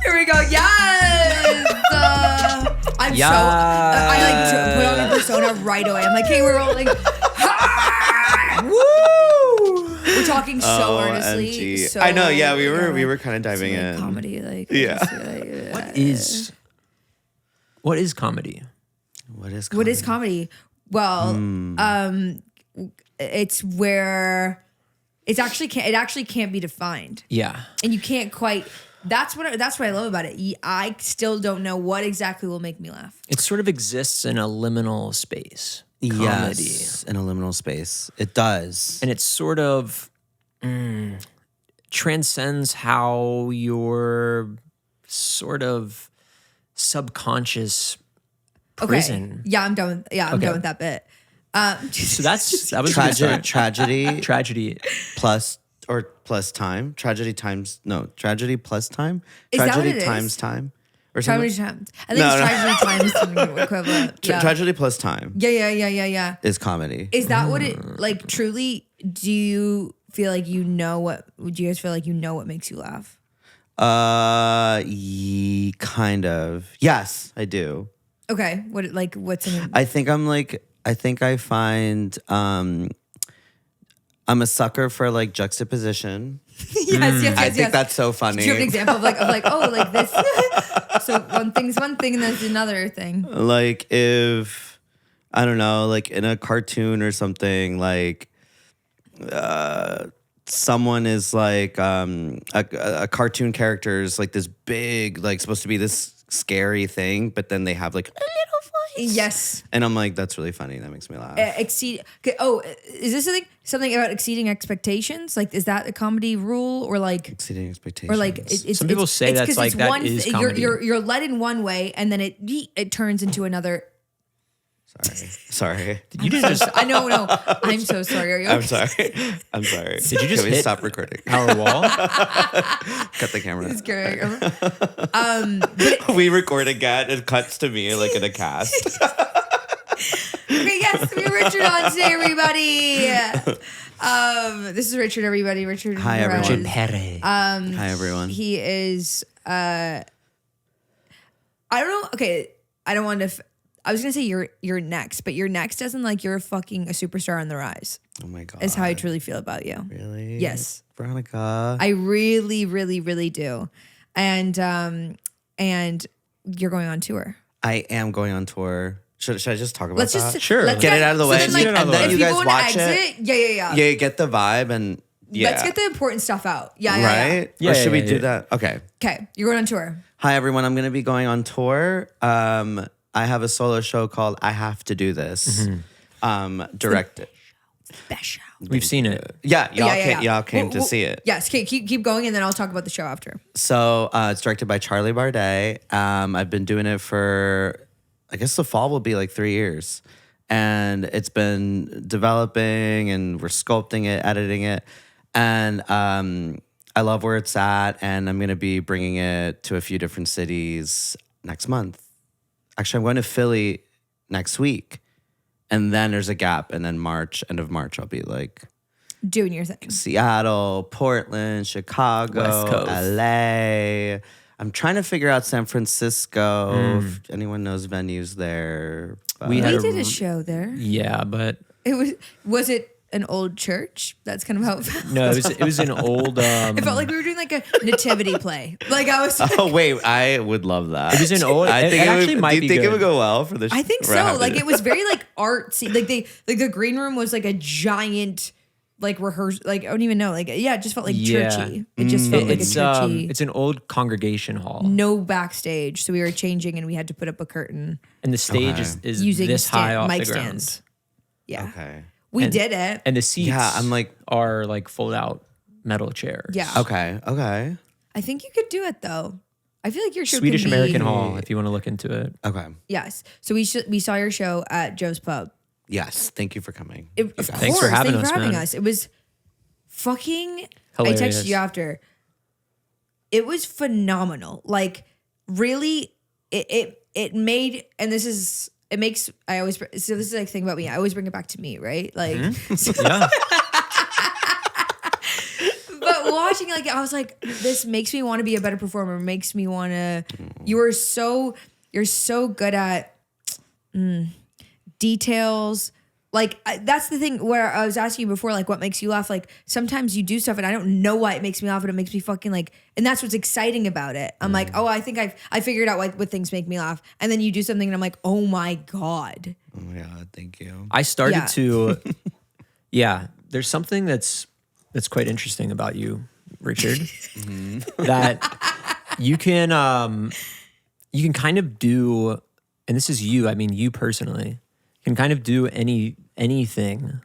Here we go. Yes. I put on a persona right away. I'm like, hey, we're rolling. Woo! We're talking so earnestly. MG. So, I know. Yeah, we were kind of diving in. Comedy, like Yeah. What is comedy? What is comedy? Well, it's where it actually can't be defined. Yeah. And you can't quite. That's what I love about it. I still don't know what exactly will make me laugh. It sort of exists in a liminal space. Comedy. Yes, in a liminal space. It does. And it sort of transcends how your sort of subconscious prison. Okay. Yeah, I'm done with that bit. So that was a good start. Tragedy plus time. Tragedy plus time. Is that tragedy what it times is? time. Or something? Tragedy times. I think it's tragedy times equivalent. Yeah. Tragedy plus time. Yeah. Is comedy. Is that what it like? Truly, do you feel like you know what? Would you guys feel like you know what makes you laugh? Kind of. Yes, I do. Okay. What's in? I think I find I'm a sucker for like juxtaposition. yes. I think that's so funny. Do you have an example of like this? So one thing's one thing and there's another thing. Like if I don't know, like in a cartoon or something, like someone is like a cartoon character is like this big, like supposed to be this scary thing, but then they have like a little voice. Yes. And I'm like, that's really funny. That makes me laugh. Is this something about exceeding expectations? Like, is that a comedy rule or like exceeding expectations? or like Some people say that's like that is comedy. You're led in one way and then it turns into another. Sorry. You didn't just. I know. No, I'm so sorry. Are you? Okay? I'm sorry. Did you just Can we hit stop recording? our wall? Cut the camera. It's great. We record again. It cuts to me like in a cast. Okay, yes, we're Richard on today, everybody. This is Richard, everybody. Richard. Hi, everyone. Richard Perez. Hi, everyone. He is. I don't know. Okay, I don't want to. I was gonna say you're next, but you're next as in like you're a superstar on the rise. Oh my god, is how I truly feel about you. Really? Yes, Veronika. I really, really, really do, and you're going on tour. I am going on tour. Should I just talk about that? Sure. Get it out of the way, and then you guys watch it. Yeah. Yeah, get the vibe and yeah. Let's get the important stuff out. Yeah. Right? Yeah. Or should we do that? Okay. Okay, you're going on tour. Hi everyone, I'm going to be going on tour. I have a solo show called I Have to Do This. Directed. Best show. We've seen it. Yeah, y'all came to see it. Yes, okay, keep going, and then I'll talk about the show after. So it's directed by Charlie Bardet. I've been doing it for, I guess the fall will be like 3 years. And it's been developing and we're sculpting it, editing it. And I love where it's at. And I'm going to be bringing it to a few different cities next month. Actually, I'm going to Philly next week. And then there's a gap. And then end of March, I'll be like doing your thing. Seattle, Portland, Chicago, West Coast. LA. I'm trying to figure out San Francisco. If anyone knows venues there. But We did a show there. Yeah, but Was it an old church? That's kind of how it felt. no, it was an old. It felt like we were doing like a nativity play. Like I was. Oh wait, I would love that. It was an old. I think it actually might do be you think good. it would go well for the show? I think so. Like it was very like artsy. Like the green room was like a giant like rehearsal. Like I don't even know. Like yeah, it just felt like churchy. It just felt like a churchy. It's an old congregation hall. No backstage, so we were changing and we had to put up a curtain. And the stage is using this high off mic the ground. stands. Yeah. Okay. We did it. And the seats I'm like are like fold out metal chairs. Yeah. Okay. I think you could do it though. I feel like your show Swedish could be, American Hall, if you want to look into it. Okay. Yes. So we saw your show at Joe's Pub. Yes. Thank you for coming. Of Thanks course. for having Thank you us, for having man. us. It was fucking Hilarious. I texted you after. It was phenomenal. Like really it made, and this is it makes I always so this is like the thing about me. I always bring it back to me, right? Like Yeah. but watching like, I was like, this makes me want to be a better performer. Makes me want to. You're so good at details. Like that's the thing where I was asking you before, like what makes you laugh? Like sometimes you do stuff and I don't know why it makes me laugh, but it makes me fucking like, and that's what's exciting about it. I'm like, oh, I think I figured out what things make me laugh, and then you do something and I'm like, oh my god. Oh my god, thank you. I started to, there's something that's quite interesting about you, Richard, that you can kind of do, and this is you, I mean you personally, can kind of do anything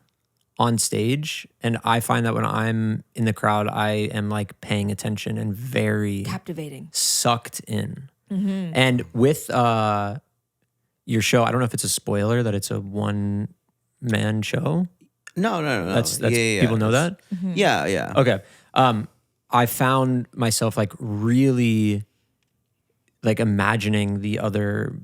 on stage. And I find that when I'm in the crowd, I am like paying attention and very Captivating. sucked in. And with your show, I don't know if it's a spoiler that it's a one-man show. No. That's people know that? Yeah. Okay. I found myself like really like imagining the other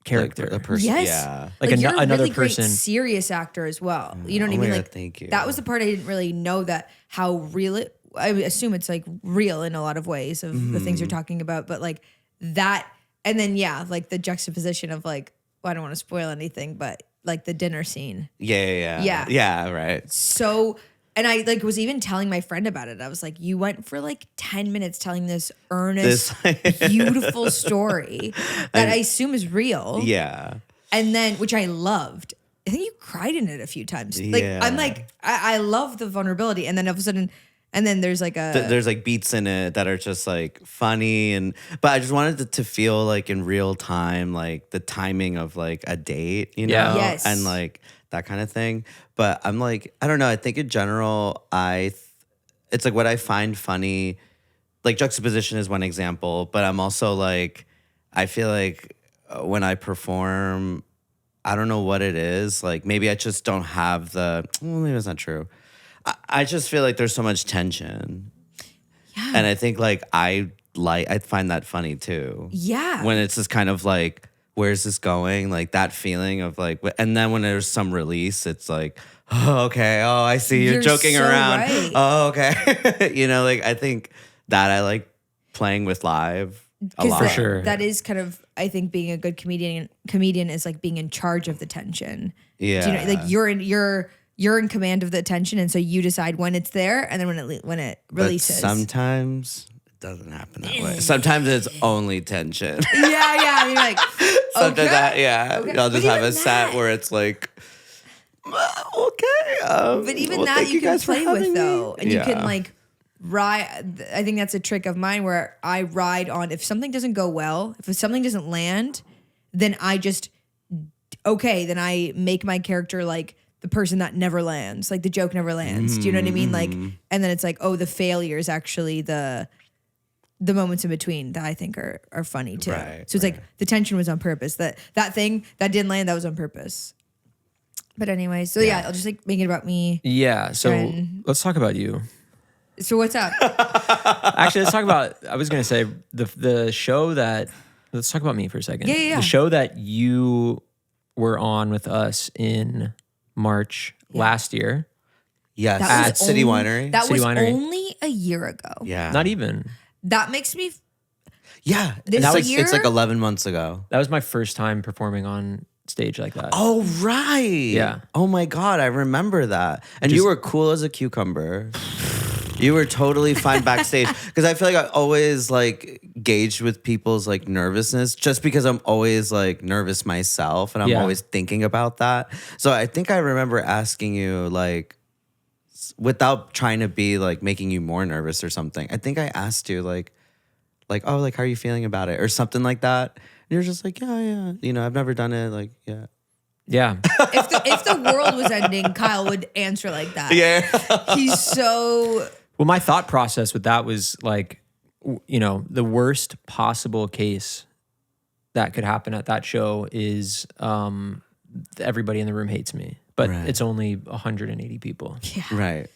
character. Like a person. Yes. Yeah. Like you're a another really person. great serious actor as well. You know what I Oh mean? my Like God, thank you. that was the part I didn't really know that how real it. I assume it's like real in a lot of ways of the things you're talking about, but like that, and then like the juxtaposition of like, well, I don't want to spoil anything, but like the dinner scene. Yeah, right. So, and I like was even telling my friend about it. I was like, you went for like 10 minutes telling this earnest, beautiful story that I assume is real. Yeah. And then, which I loved. I think you cried in it a few times. Like, Yeah. I'm like, I love the vulnerability. And then all of a sudden, and then there's like There's like beats in it that are just like funny, but I just wanted it to feel like in real time, like the timing of like a date, you know? Yeah. Yes. And like that kind of thing. But I'm like, I don't know. I think in general, it's like what I find funny, like juxtaposition is one example, but I'm also like, I feel like when I perform, I don't know what it is. Like maybe I just don't have maybe that's not true. I just feel like there's so much tension. Yeah. And I think like I find that funny too. Yeah. When it's just kind of like, where's this going? Like that feeling of like, and then when there's some release, it's like, oh, okay. Oh, I see you're joking so around. right. Oh, okay. You know, like I think that I like playing with live a lot. For sure. That is kind of, I think being a good comedian is like being in charge of the tension. Yeah. Do you know, like you're in command of the tension, and so you decide when it's there and then when it releases. But sometimes it doesn't happen that way. Sometimes it's only tension. Yeah. And you're like, Sometimes okay. I'll just But have even a set where it's like, okay. But even well, that thank you can guys for play with having me. though, and you Yeah. can like ride. I think that's a trick of mine where I ride on. If something doesn't go well, if something doesn't land, then I just then I make my character like the person that never lands, like the joke never lands. Do you know what I mean? Like, and then it's like, oh, the failure is actually the moments in between that I think are funny too. Right, So it's like the tension was on purpose. That thing that didn't land, that was on purpose. But anyway, so yeah, I'll just like make it about me. Yeah. So Friend. let's talk about you. So what's up? Actually, let's talk about, I was going to say the show that, let's talk about me for a second. Yeah. The show that you were on with us in March last year. Yes. That At was City only- Winery. That City was Winery. only a year ago. Yeah. Not even. That makes me. Yeah. This year? It's like 11 months ago. That was my first time performing on stage like that. Oh, right. Yeah. Oh my God. I remember that. And you were cool as a cucumber. You were totally fine backstage. Because I feel like I always like gauged with people's like nervousness just because I'm always like nervous myself and I'm always thinking about that. So I think I remember asking you like, without trying to be like making you more nervous or something. I think I asked you like, oh, like, how are you feeling about it? Or something like that. And you're just like, yeah. You know, I've never done it. Like, yeah. Yeah. If the world was ending, Kyle would answer like that. Yeah. He's so. Well, my thought process with that was like, you know, the worst possible case that could happen at that show is everybody in the room hates me, but Right. it's only 180 people. Yeah.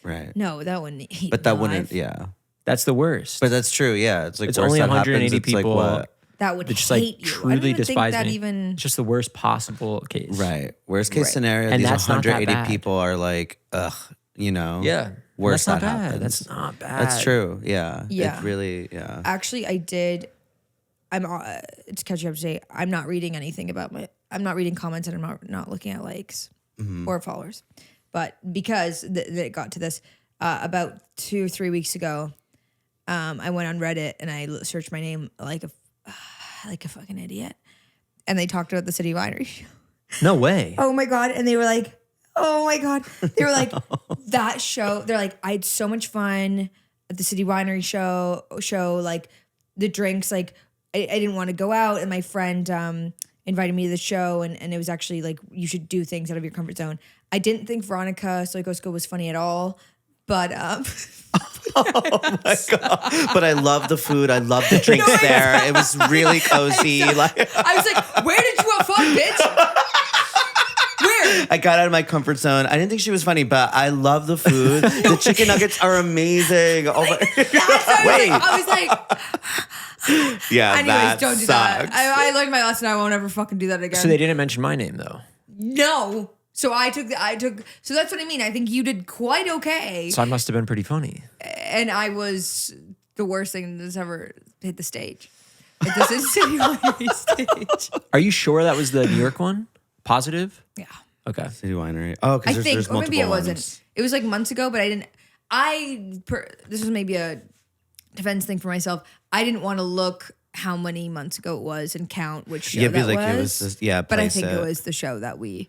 Right. No, that wouldn't. But that wouldn't, yeah. That's the worst. But that's true, yeah. It's like It's worst only that 180 happens, it's people. Like what? That would that just hate like you. I don't truly even despise think that me. even. It's just the worst possible case. Right. Worst case Right. scenario, And these that's not that 180 bad. people are like, ugh, you know? Yeah. worse That's not that bad. happens. That's not bad. That's true. Yeah. Yeah. It really. Yeah. Actually, I did. I'm to catch you up to date. I'm not reading anything about I'm not reading comments, and I'm not looking at likes or followers. But because it got to this about 2 or 3 weeks ago, I went on Reddit and I searched my name like a fucking idiot, and they talked about the City Winery show. No way. Oh my God. And they were like, oh my God. They were like, that show. They're like, I had so much fun at the City Winery show. Like the drinks, like I didn't want to go out. And my friend invited me to the show. And it was actually like, you should do things out of your comfort zone. I didn't think Veronika Slowikowska was funny at all. But Oh my God. But I love the food. I love the drinks there. It was really cozy. I was like, where did you have fun, bitch? Where? I got out of my comfort zone. I didn't think she was funny, but I love the food. The chicken nuggets are amazing. Oh my! Wait. I was like, Yeah, anyways, that don't do sucks. that. I learned my lesson. I won't ever fucking do that again. So they didn't mention my name though. No. So I took, so that's what I mean. I think you did quite okay. So I must have been pretty funny. And I was the worst thing that's ever hit the stage. At this City Winery stage. Are you sure that was the New York one? Positive? Yeah. Okay. City Winery. Oh, I because think, there's or maybe multiple it wasn't. ones. It was like months ago, but this was maybe a defense thing for myself. I didn't want to look how many months ago it was and count which show Yeah, be that like was. it was just, yeah, But I place think it it. was the show that we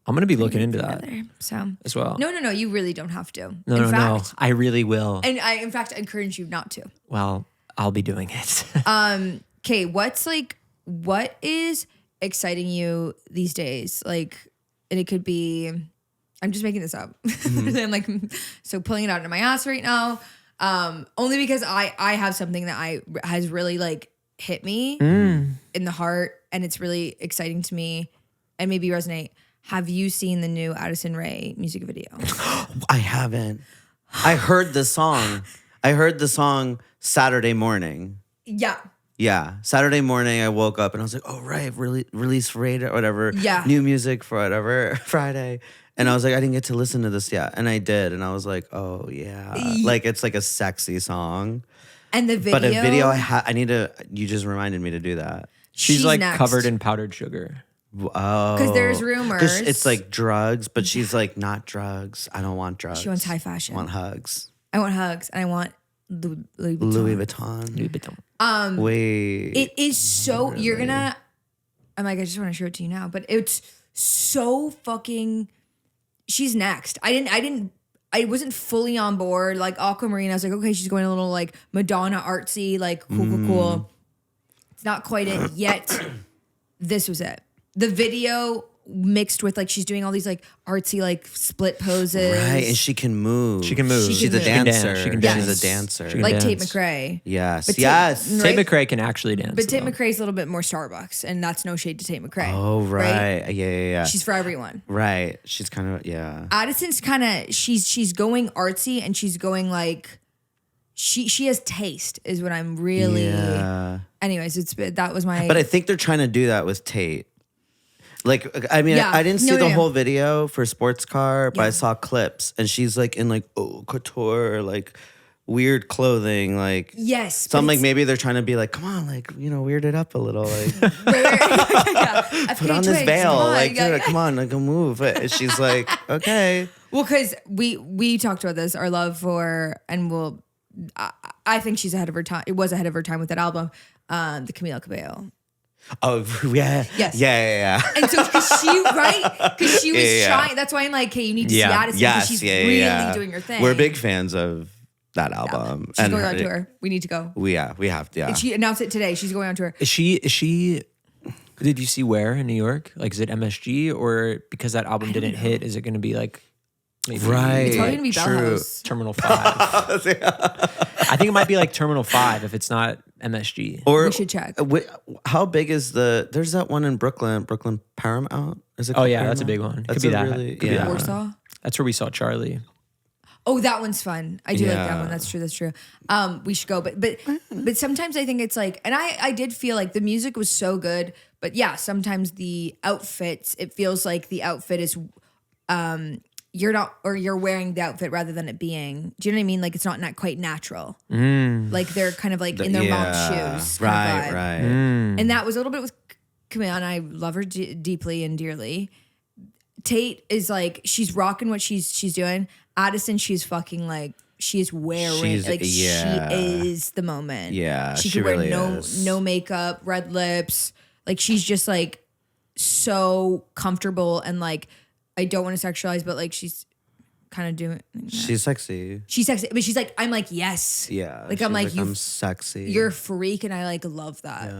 I'm gonna be looking into that together. So as well. No, you really don't have to. No, in no. fact, I really will. And I, in fact, encourage you not to. Well, I'll be doing it. Okay, what is exciting you these days? Like, and it could be, I'm just making this up. I'm like, so pulling it out of my ass right now. Only because I have something that has really like hit me in the heart, and it's really exciting to me and maybe resonate. Have you seen the new Addison Rae music video? I haven't. I heard the song. I heard the song Saturday morning. Yeah. Yeah, Saturday morning I woke up and I was like, oh right, release Friday or whatever. Yeah. New music for whatever Friday. And I was like, I didn't get to listen to this yet. And I did. And I was like, oh yeah. Like it's like a sexy song. And the video. But a video I need to, you just reminded me to do that. She's like next. covered in powdered sugar. Oh. Because there's rumors. 'Cause it's like drugs, but she's like, not drugs. I don't want drugs. She wants high fashion. I want hugs. I want hugs and I want Louis Vuitton. Louis Vuitton. Louis Vuitton. Wait. It is so, you're gonna, I'm like, I just want to show it to you now, but it's so fucking, she's next. I wasn't fully on board. Like Aquamarine, I was like, okay, she's going a little like Madonna artsy, like cool. It's not quite it yet. This was it. The video mixed with like she's doing all these like artsy like split poses. Right, and she can move. She can move. She's a She can dance. dancer. She can She's dance. a dancer. She can like Tate dance. McRae. Yes. But Yes. Tate Right? McRae can actually dance. But Tate though. McRae's a little bit more Starbucks, and that's no shade to Tate McRae. Oh, right. Yeah. She's for everyone. Right. She's kind of, yeah. Addison's kind of she's going artsy, and she's going like she has taste is what I'm really. Yeah. Anyways, that was my. But I think they're trying to do that with Tate. Like, I mean, Yeah. I didn't see No, the yeah. whole video for Sports Car, but Yeah. I saw clips, and she's like in like couture, like weird clothing, like. yes. So but I'm like, it's- maybe they're trying to be like, come on, like, weird it up a little, like, yeah. put on this veil, like, dude, come on, like, move. And she's like, okay. Well, because we talked about this, our love for, and I think she's ahead of her time. It was ahead of her time with that album, the Camila Cabello. Oh, yeah. Yes. Yeah. And so, because she was Yeah. trying. That's why I'm like, hey, you need to see Yeah. Addison because Yes. she's Yeah. really doing her thing. We're big fans of that album. She's going on tour. We need to go. We have to. Yeah. And she announced it today. She's going on tour. Is she? Did you see where in New York? Like, is it MSG or because that album didn't hit? Is it going to be like, maybe Right. It's probably gonna be Bell True. House. Terminal 5? I think it might be like Terminal 5 if it's not MSG. Or We should check. How big is there's that one in Brooklyn Paramount? Is it Oh called yeah, that's a Paramount? big one. That's Could be a that. really- Could be yeah. that one. Warsaw. That's where we saw Charlie. Oh, that one's fun. I do like that Yeah. one. That's true. We should go. But sometimes I think it's like, and I did feel like the music was so good, but yeah, sometimes the outfits, it feels like the outfit is you're not, or you're wearing the outfit rather than it being, do you know what I mean? Like it's not quite natural. Like they're kind of like in their mom's shoes. Right, right. And that was a little bit with Camille, and I love her deeply and dearly. Tate is like, she's rocking what she's doing. Addison, she's fucking like, she's wearing, she is the moment. Yeah, she she could wear really is. no makeup, red lips. Like she's just like so comfortable and like, I don't want to sexualize, but like she's kind of doing. She's sexy. She's sexy, but she's like, I'm like, yes. Yeah. Like I'm like, I'm sexy. You're a freak, and I like love that.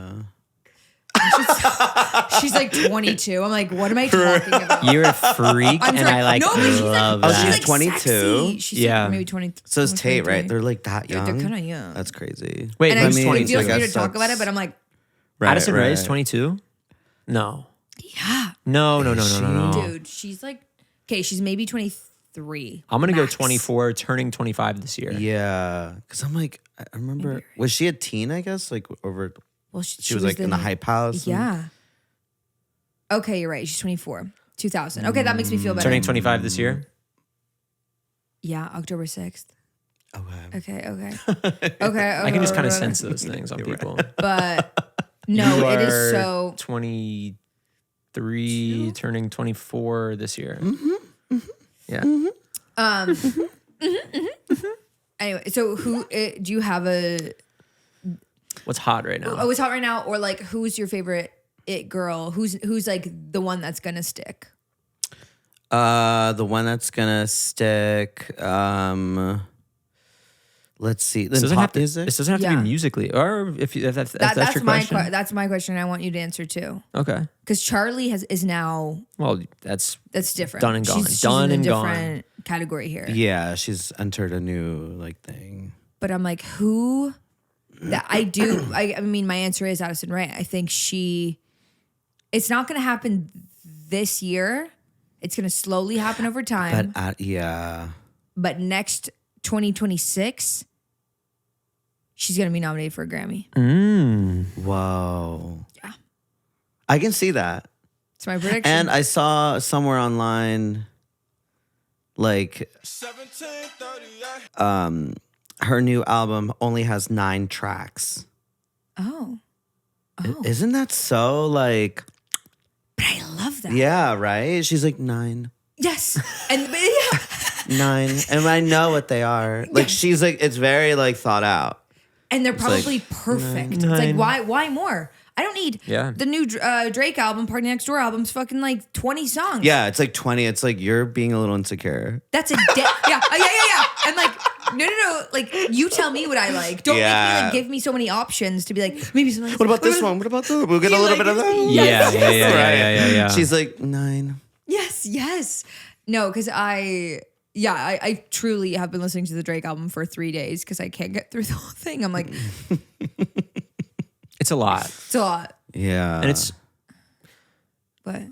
She's like 22. I'm like, what am I talking about? You're a freak, and I like no, but she's love like, that. she's 22? Sexy. She's Yeah. like maybe 20. So is Tate, 23. right? They're like that young. They're kind of young. That's crazy. Wait, And I who's just, it 22? feels I weird guess to talk about it, that's- but I'm like, Right, Addison Rae is right. 22? No. yeah, No. dude, she's like, okay, she's maybe 23. I'm going to go max. 24, turning 25 this year. Yeah. Because I'm like, I remember, was she a teen, I guess? Like over, Well, she was like in the hype house. and- Yeah. Okay, you're right. She's 24. 2000. Okay, that makes me feel better. Turning 25 this year? Yeah, October 6th. Okay. Okay. I can just kind of sense those things on people. But no, You it is are so. 23, turning 24 this year. Yeah. Anyway, so who do you have a? What's hot right now? Oh, it's hot right now, or like who's your favorite it girl? Who's like the one that's gonna stick? The one that's gonna stick. Let's see. Then This doesn't, pop have to, music. this doesn't have to Yeah. be musically, or if that's That's your my question. that's my question. I want you to answer too, Okay. because Charlie is now Well, that's different. Done and gone. She's Done in a and gone. different category here. Yeah, she's entered a new like thing. But I'm like, who? That I do. I mean, my answer is Addison Rae. I think it's not going to happen this year. It's going to slowly happen over time. But yeah, But next 2026, she's going to be nominated for a Grammy. whoa. Yeah. I can see that. It's my prediction. And I saw somewhere online, like, her new album only has 9 tracks. oh, Isn't that so like? but I love that. Yeah, right. She's like 9. Yes. And but yeah. 9, and I know what they are. Like she's like, it's very like thought out. And they're like, probably perfect. It's nine. like, why more? I don't need the new Drake album, Party Next Door album's fucking like 20 songs. Yeah, it's like 20. It's like you're being a little insecure. That's a yeah. And like, no. Like, you tell me what I like. Don't make me like give me so many options to be like, maybe something. What about this one? What about that? We'll get a little bit of that. Yeah. She's like 9. Yes. No, because I truly have been listening to the Drake album for 3 days because I can't get through the whole thing. I'm like, It's a lot. it's a lot. Yeah, And it's But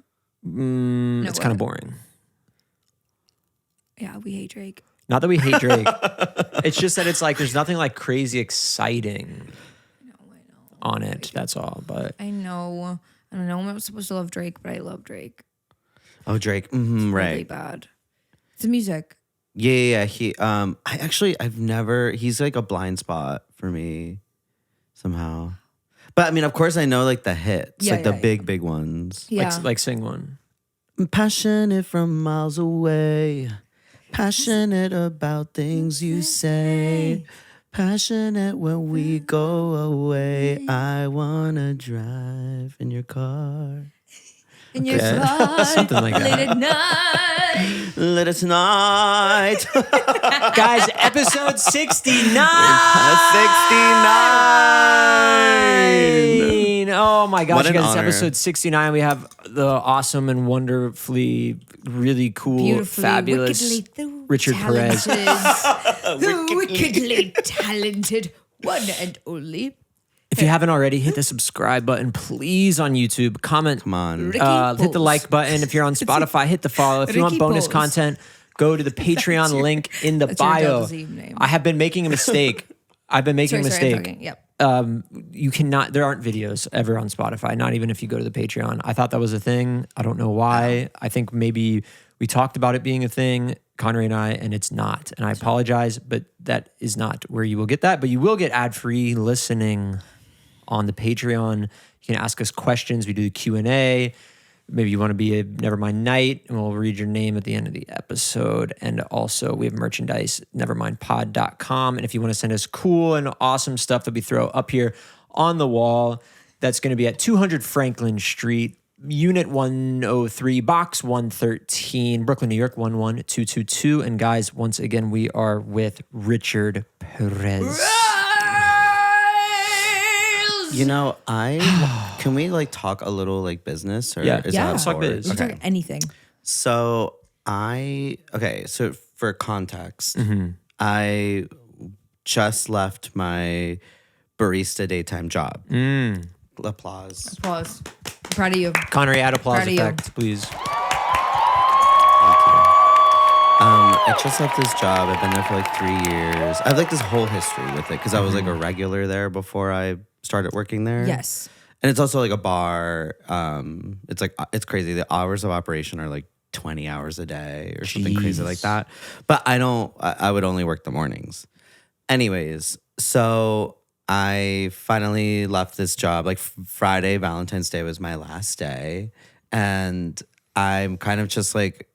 it's kind of boring. yeah, we hate Drake. Not that we hate Drake. It's just that it's like there's nothing like crazy exciting on it. That's all. But I know. I don't know. I'm not supposed to love Drake, but I love Drake. oh Drake, Really right? bad. It's the music. Yeah. He I've never. He's like a blind spot for me somehow. But I mean, of course, I know like the hits, Yeah, like the yeah. big ones. Yeah. like sing one. I'm passionate from miles away. Passionate about things you say. Passionate when we go away. I wanna drive in your car. in your Okay. car, Something like that. late at night. Let us night. Guys, episode 69. 69. Oh my gosh, What you an guys, it's honor. episode 69. We have the awesome and wonderfully, really cool, Beautifully, fabulous wickedly, Richard Perez. the wickedly talented one and only. If you haven't already, hit the subscribe button, please, on YouTube. Comment. Come on. Ricky Hit the Bowles. like button. If you're on Spotify, hit the follow. If you want Ricky bonus Bowles. content, go to the Patreon link in the that's your bio. Delta Z name. I have been making a mistake. I've been making a Sorry, I'm mistake. talking. Yep. You cannot, there aren't videos ever on Spotify, not even if you go to the Patreon. I thought that was a thing. I don't know why. I think maybe We talked about it being a thing, Connery and I, and it's not. And I apologize, but that is not where you will get that. But you will get ad-free listening on the Patreon. You can ask us questions. We do the Q&A. Maybe you want to be a Nevermind Knight, and we'll read your name at the end of the episode. And also, we have merchandise, nevermindpod.com. And if you want to send us cool and awesome stuff that we throw up here on the wall, that's going to be at 200 Franklin Street, Unit 103, Box 113, Brooklyn, New York, 11222. And guys, once again, we are with Richard Perez. You know, can we like talk a little like business or Yeah. is Yeah. that Let's talk forward? biz. You can talk anything. So so for context, I just left my barista daytime job. Applause. Applause. I'm proud of you. Connery, add applause Proud of you. effect, please. Thank you. I just left this job. I've been there for like 3 years. I have like this whole history with it because I was like a regular there before I started working there. Yes. And it's also like a bar. It's crazy. The hours of operation are like 20 hours a day or something crazy like that. But I would only work the mornings. Anyways, so I finally left this job. Like Friday, Valentine's Day was my last day. And I'm kind of just like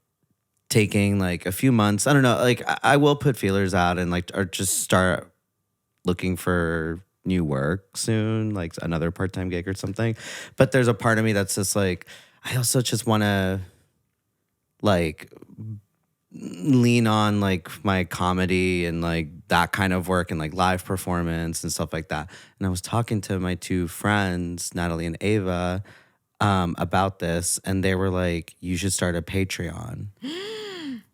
taking like a few months. I don't know. Like I will put feelers out and like, or just start looking for new work soon, like another part-time gig or something. But there's a part of me that's just like, I also just want to like lean on like my comedy and like that kind of work and like live performance and stuff like that. And I was talking to my two friends, Natalie and Ava, about this, and they were like, you should start a Patreon.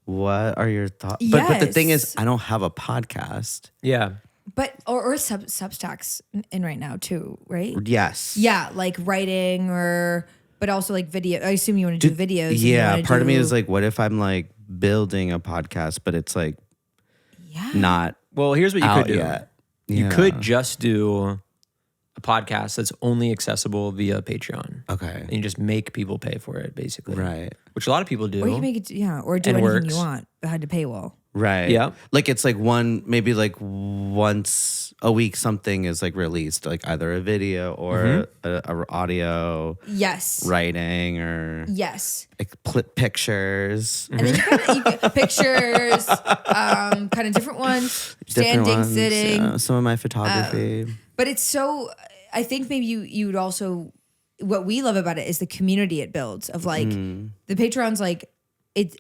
What are your thoughts? But the thing is, I don't have a podcast. Yeah. But or Substacks in right now too, right? Yes. Yeah, like writing but also like video. I assume you want to do videos. and you Yeah, wanna part of me do- is like, what if I'm like building a podcast, but it's like yeah. not Well, here's what you out could do. yet. You Yeah. could just do a podcast that's only accessible via Patreon. Okay. And you just make people pay for it, basically. Right. Which a lot of people do. Or you can make it, or do And anything works. you want behind the paywall. Right. Yeah. Like it's like maybe like once a week something is like released, like either a video or a audio Yes. writing or Yes. like pictures. And then you can pictures, kind of different ones, Different standing, ones, sitting. yeah, some of my photography. But it's so, I think maybe you would also, what we love about it is the community it builds of like, the Patreon's like,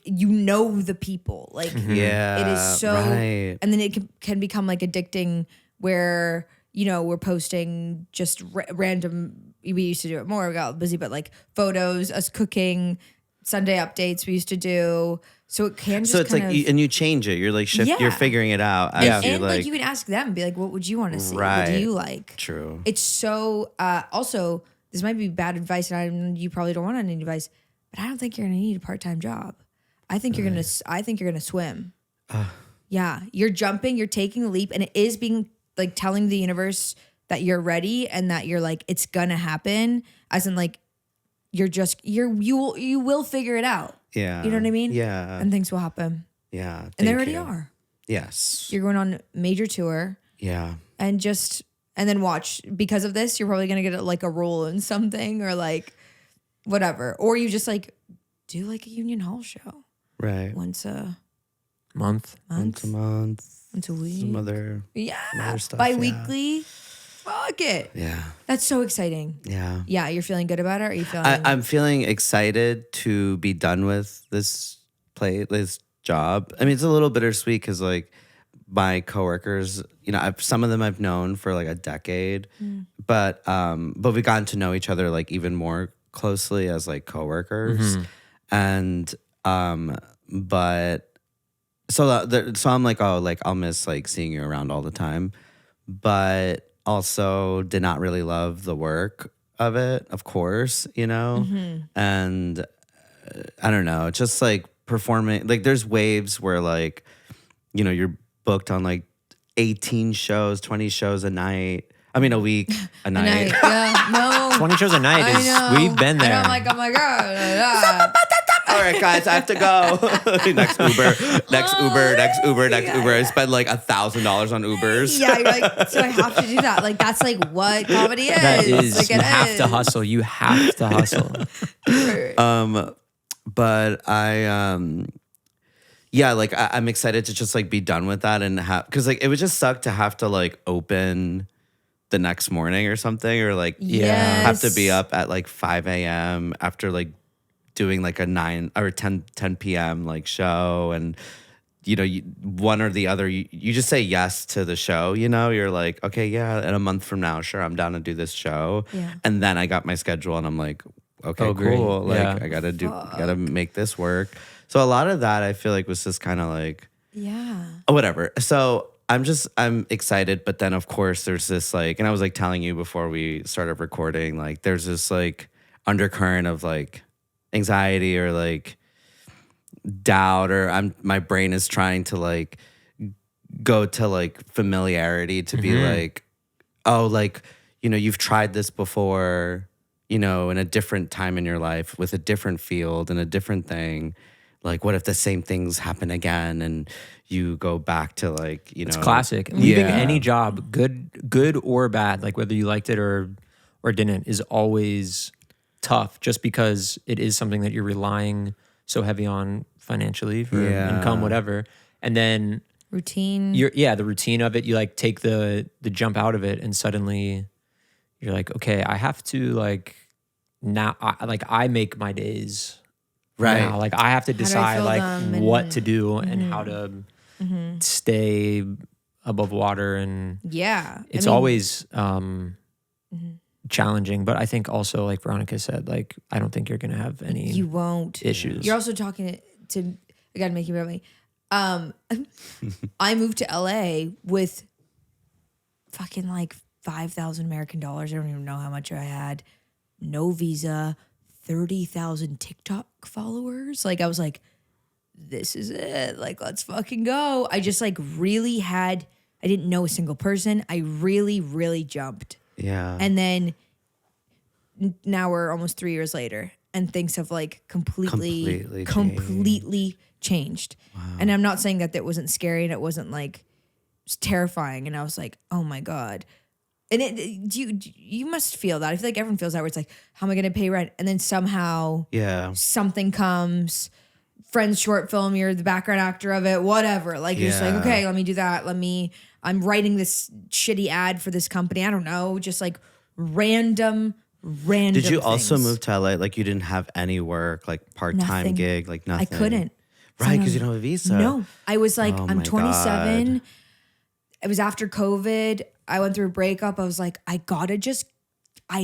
you know the people. Like, Yeah. it is so, right. and then it can become like addicting where, we're posting just random, we used to do it more, we got busy, but like photos, us cooking, Sunday updates we used to do. So it can just So it's kind like, of, and you change it. You're like Yeah. you're figuring it out. and, As and you like you can ask them and be like, what would you want to see? What Right. do you like? True. It's so also this might be bad advice, and you probably don't want any advice, but I don't think you're gonna need a part-time job. I think you're gonna swim. Yeah, you're jumping, you're taking a leap, and it is being like telling the universe that you're ready and that you're like it's gonna happen. As in like you will figure it out. Yeah. You know what I mean? Yeah. And things will happen, Yeah. and they thank already you. are. Yes. You're going on major tour. Yeah. And then watch, because of this, you're probably gonna get like a role in something or like whatever. Or you just like do like a Union Hall show Right. once a Month. Once a month. once a week. Some other. Yeah. other stuff, Bi-weekly. Fuck it. Yeah. That's so exciting. Yeah. Yeah, you're feeling good about it? Or are you feeling I'm feeling excited to be done with this job. I mean, it's a little bittersweet because like my coworkers, some of them I've known for like a decade, but we've gotten to know each other like even more closely as like coworkers, and but so I'm like, oh, like I'll miss like seeing you around all the time, but also did not really love the work of it, of course, and I don't know, just like performing, like there's waves where like, you're booked on like 18 shows, 20 shows a night. I mean, a week, a night. Yeah, no. 20 shows a night I is, know. we've been there. And I'm like, oh my God. all right, guys, I have to go. next Uber. I spend like $1,000 on Ubers. Yeah, you're like, so I have to do that. Like, that's like what comedy is. That is, like, you have to hustle. You have to hustle. But yeah, like I'm excited to just like be done with that and have, because like it would just suck to have to like open the next morning or something, or like have to be up at like 5 a.m. after like doing like a 9 or 10 p.m. like show, and you know, one or the other, you just say yes to the show, you know, you're like, okay, yeah, in a month from now, sure, I'm down to do this show. Yeah. And then I got my schedule and I'm like, okay, great. cool. Like Yeah. I gotta make this work. So a lot of that I feel like was just kind of like, whatever. So I'm excited, but then of course there's this like, and I was like telling you before we started recording, like there's this like undercurrent of like anxiety or like doubt, or my brain is trying to like go to like familiarity to be like, oh, like, you know, you've tried this before, you know, in a different time in your life with a different field and a different thing. Like, what if the same things happen again and you go back to like, you know, It's classic. Leaving any job, good or bad, like whether you liked it or didn't, is always tough, just because it is something that you're relying so heavy on financially for income, whatever. And then routine. The routine of it, you like take the jump out of it, and suddenly you're like, okay, I have to like now, I make my days. right. Now. Like I have to decide like what to do and how to stay above water, and it's always challenging. But I think also, like Veronika said, like I don't think you're gonna have any. You won't issues. You're also talking to. I gotta make you real me. I moved to LA with fucking like 5,000 American dollars. I don't even know how much I had. No visa, 30,000 TikTok followers. Like I was like, this is it. Like, let's fucking go. I just like really I didn't know a single person. I really, really jumped. Yeah. And then now we're almost 3 years later, and things have like completely changed. Wow. And I'm not saying that wasn't scary and it wasn't like, it was terrifying. And I was like, oh my God. And you must feel that. I feel like everyone feels that, where it's like, how am I going to pay rent? And then somehow something comes, friend's short film, you're the background actor of it, whatever. Like you're just like, okay, let me do that. I'm writing this shitty ad for this company. I don't know, just like random Did you also things. move to LA? Like you didn't have any work, like part-time Nothing. gig, like nothing? I couldn't. Right, because you don't have a visa. No. I was like, Oh I'm my 27. God. It was after COVID. I went through a breakup. I was like, I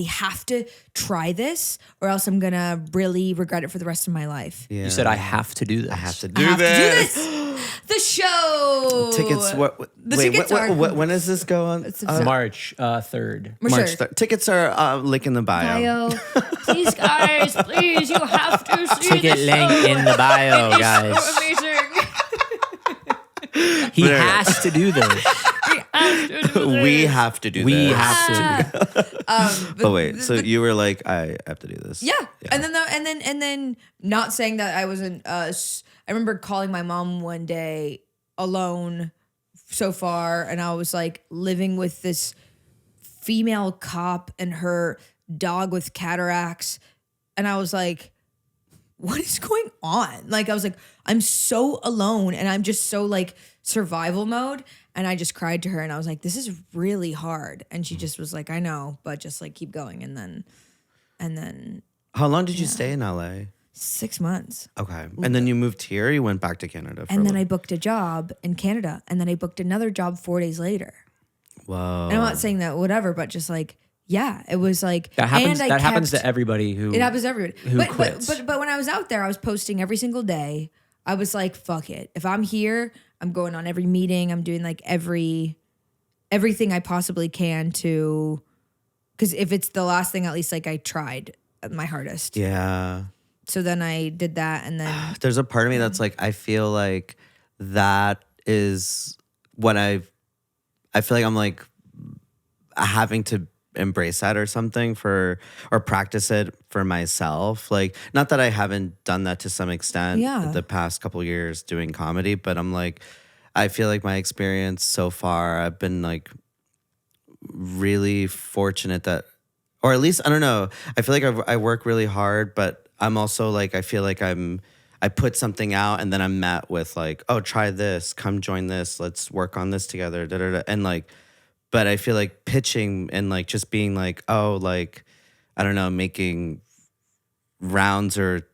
have to try this, or else I'm gonna really regret it for the rest of my life. Yeah. You said I have to do this. I have to I do have to do this. this. The show. Tickets. Tickets are. When does this go on? March 3rd. March 3rd. Tickets are link in the bio. Please, guys, please, you have to see Ticket this link show. in the bio, guys. So amazing. He has to do this. We have to do We this. have to. But wait, so you were like, I have to do this. Yeah. And then not saying that I wasn't I remember calling my mom one day alone so far, and I was like living with this female cop and her dog with cataracts, and I was like, what is going on? Like I was like, I'm so alone, and I'm just so like survival mode. And I just cried to her, and I was like, this is really hard. And she just was like, I know, but just like keep going. And then How long did you stay in LA? 6 months. Okay. And then you moved here, you went back to Canada for And a then little. I booked a job in Canada, and then I booked another job 4 days later. Whoa. And I'm not saying that whatever, but just like, yeah, it was like That happens. and That happens to everybody who. It happens to everybody. Who quits. But when I was out there, I was posting every single day. I was like, fuck it. If I'm here, I'm going on every meeting. I'm doing like everything I possibly can to, because if it's the last thing, at least like I tried my hardest. Yeah. So then I did that, and then There's a part of me that's like, I feel like that is when I feel like I'm like having to embrace that or something or practice it for myself. Like, not that I haven't done that to some extent the past couple years doing comedy, but I'm like, I feel like my experience so far, I've been like really fortunate that, or at least, I don't know, I feel like I work really hard, but I'm also like, I feel like I put something out and then I'm met with like, oh, try this, come join this, let's work on this together, da, da, da. And like, but I feel like pitching and like just being like, oh, like, I don't know, making rounds or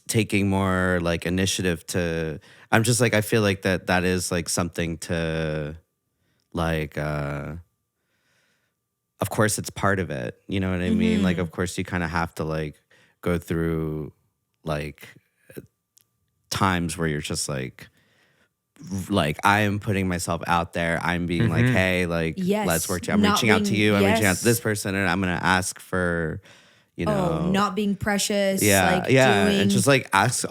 taking more like initiative to, I'm just like, I feel like that is like something to like, of course it's part of it. You know what I mean? Like, of course you kind of have to like go through like times where you're just like I am putting myself out there. I'm being like, hey, like, let's work together. I'm reaching out to you. I'm reaching out to this person, and I'm going to ask for, you know. Not being precious. Yeah, like yeah. doing... And just like ask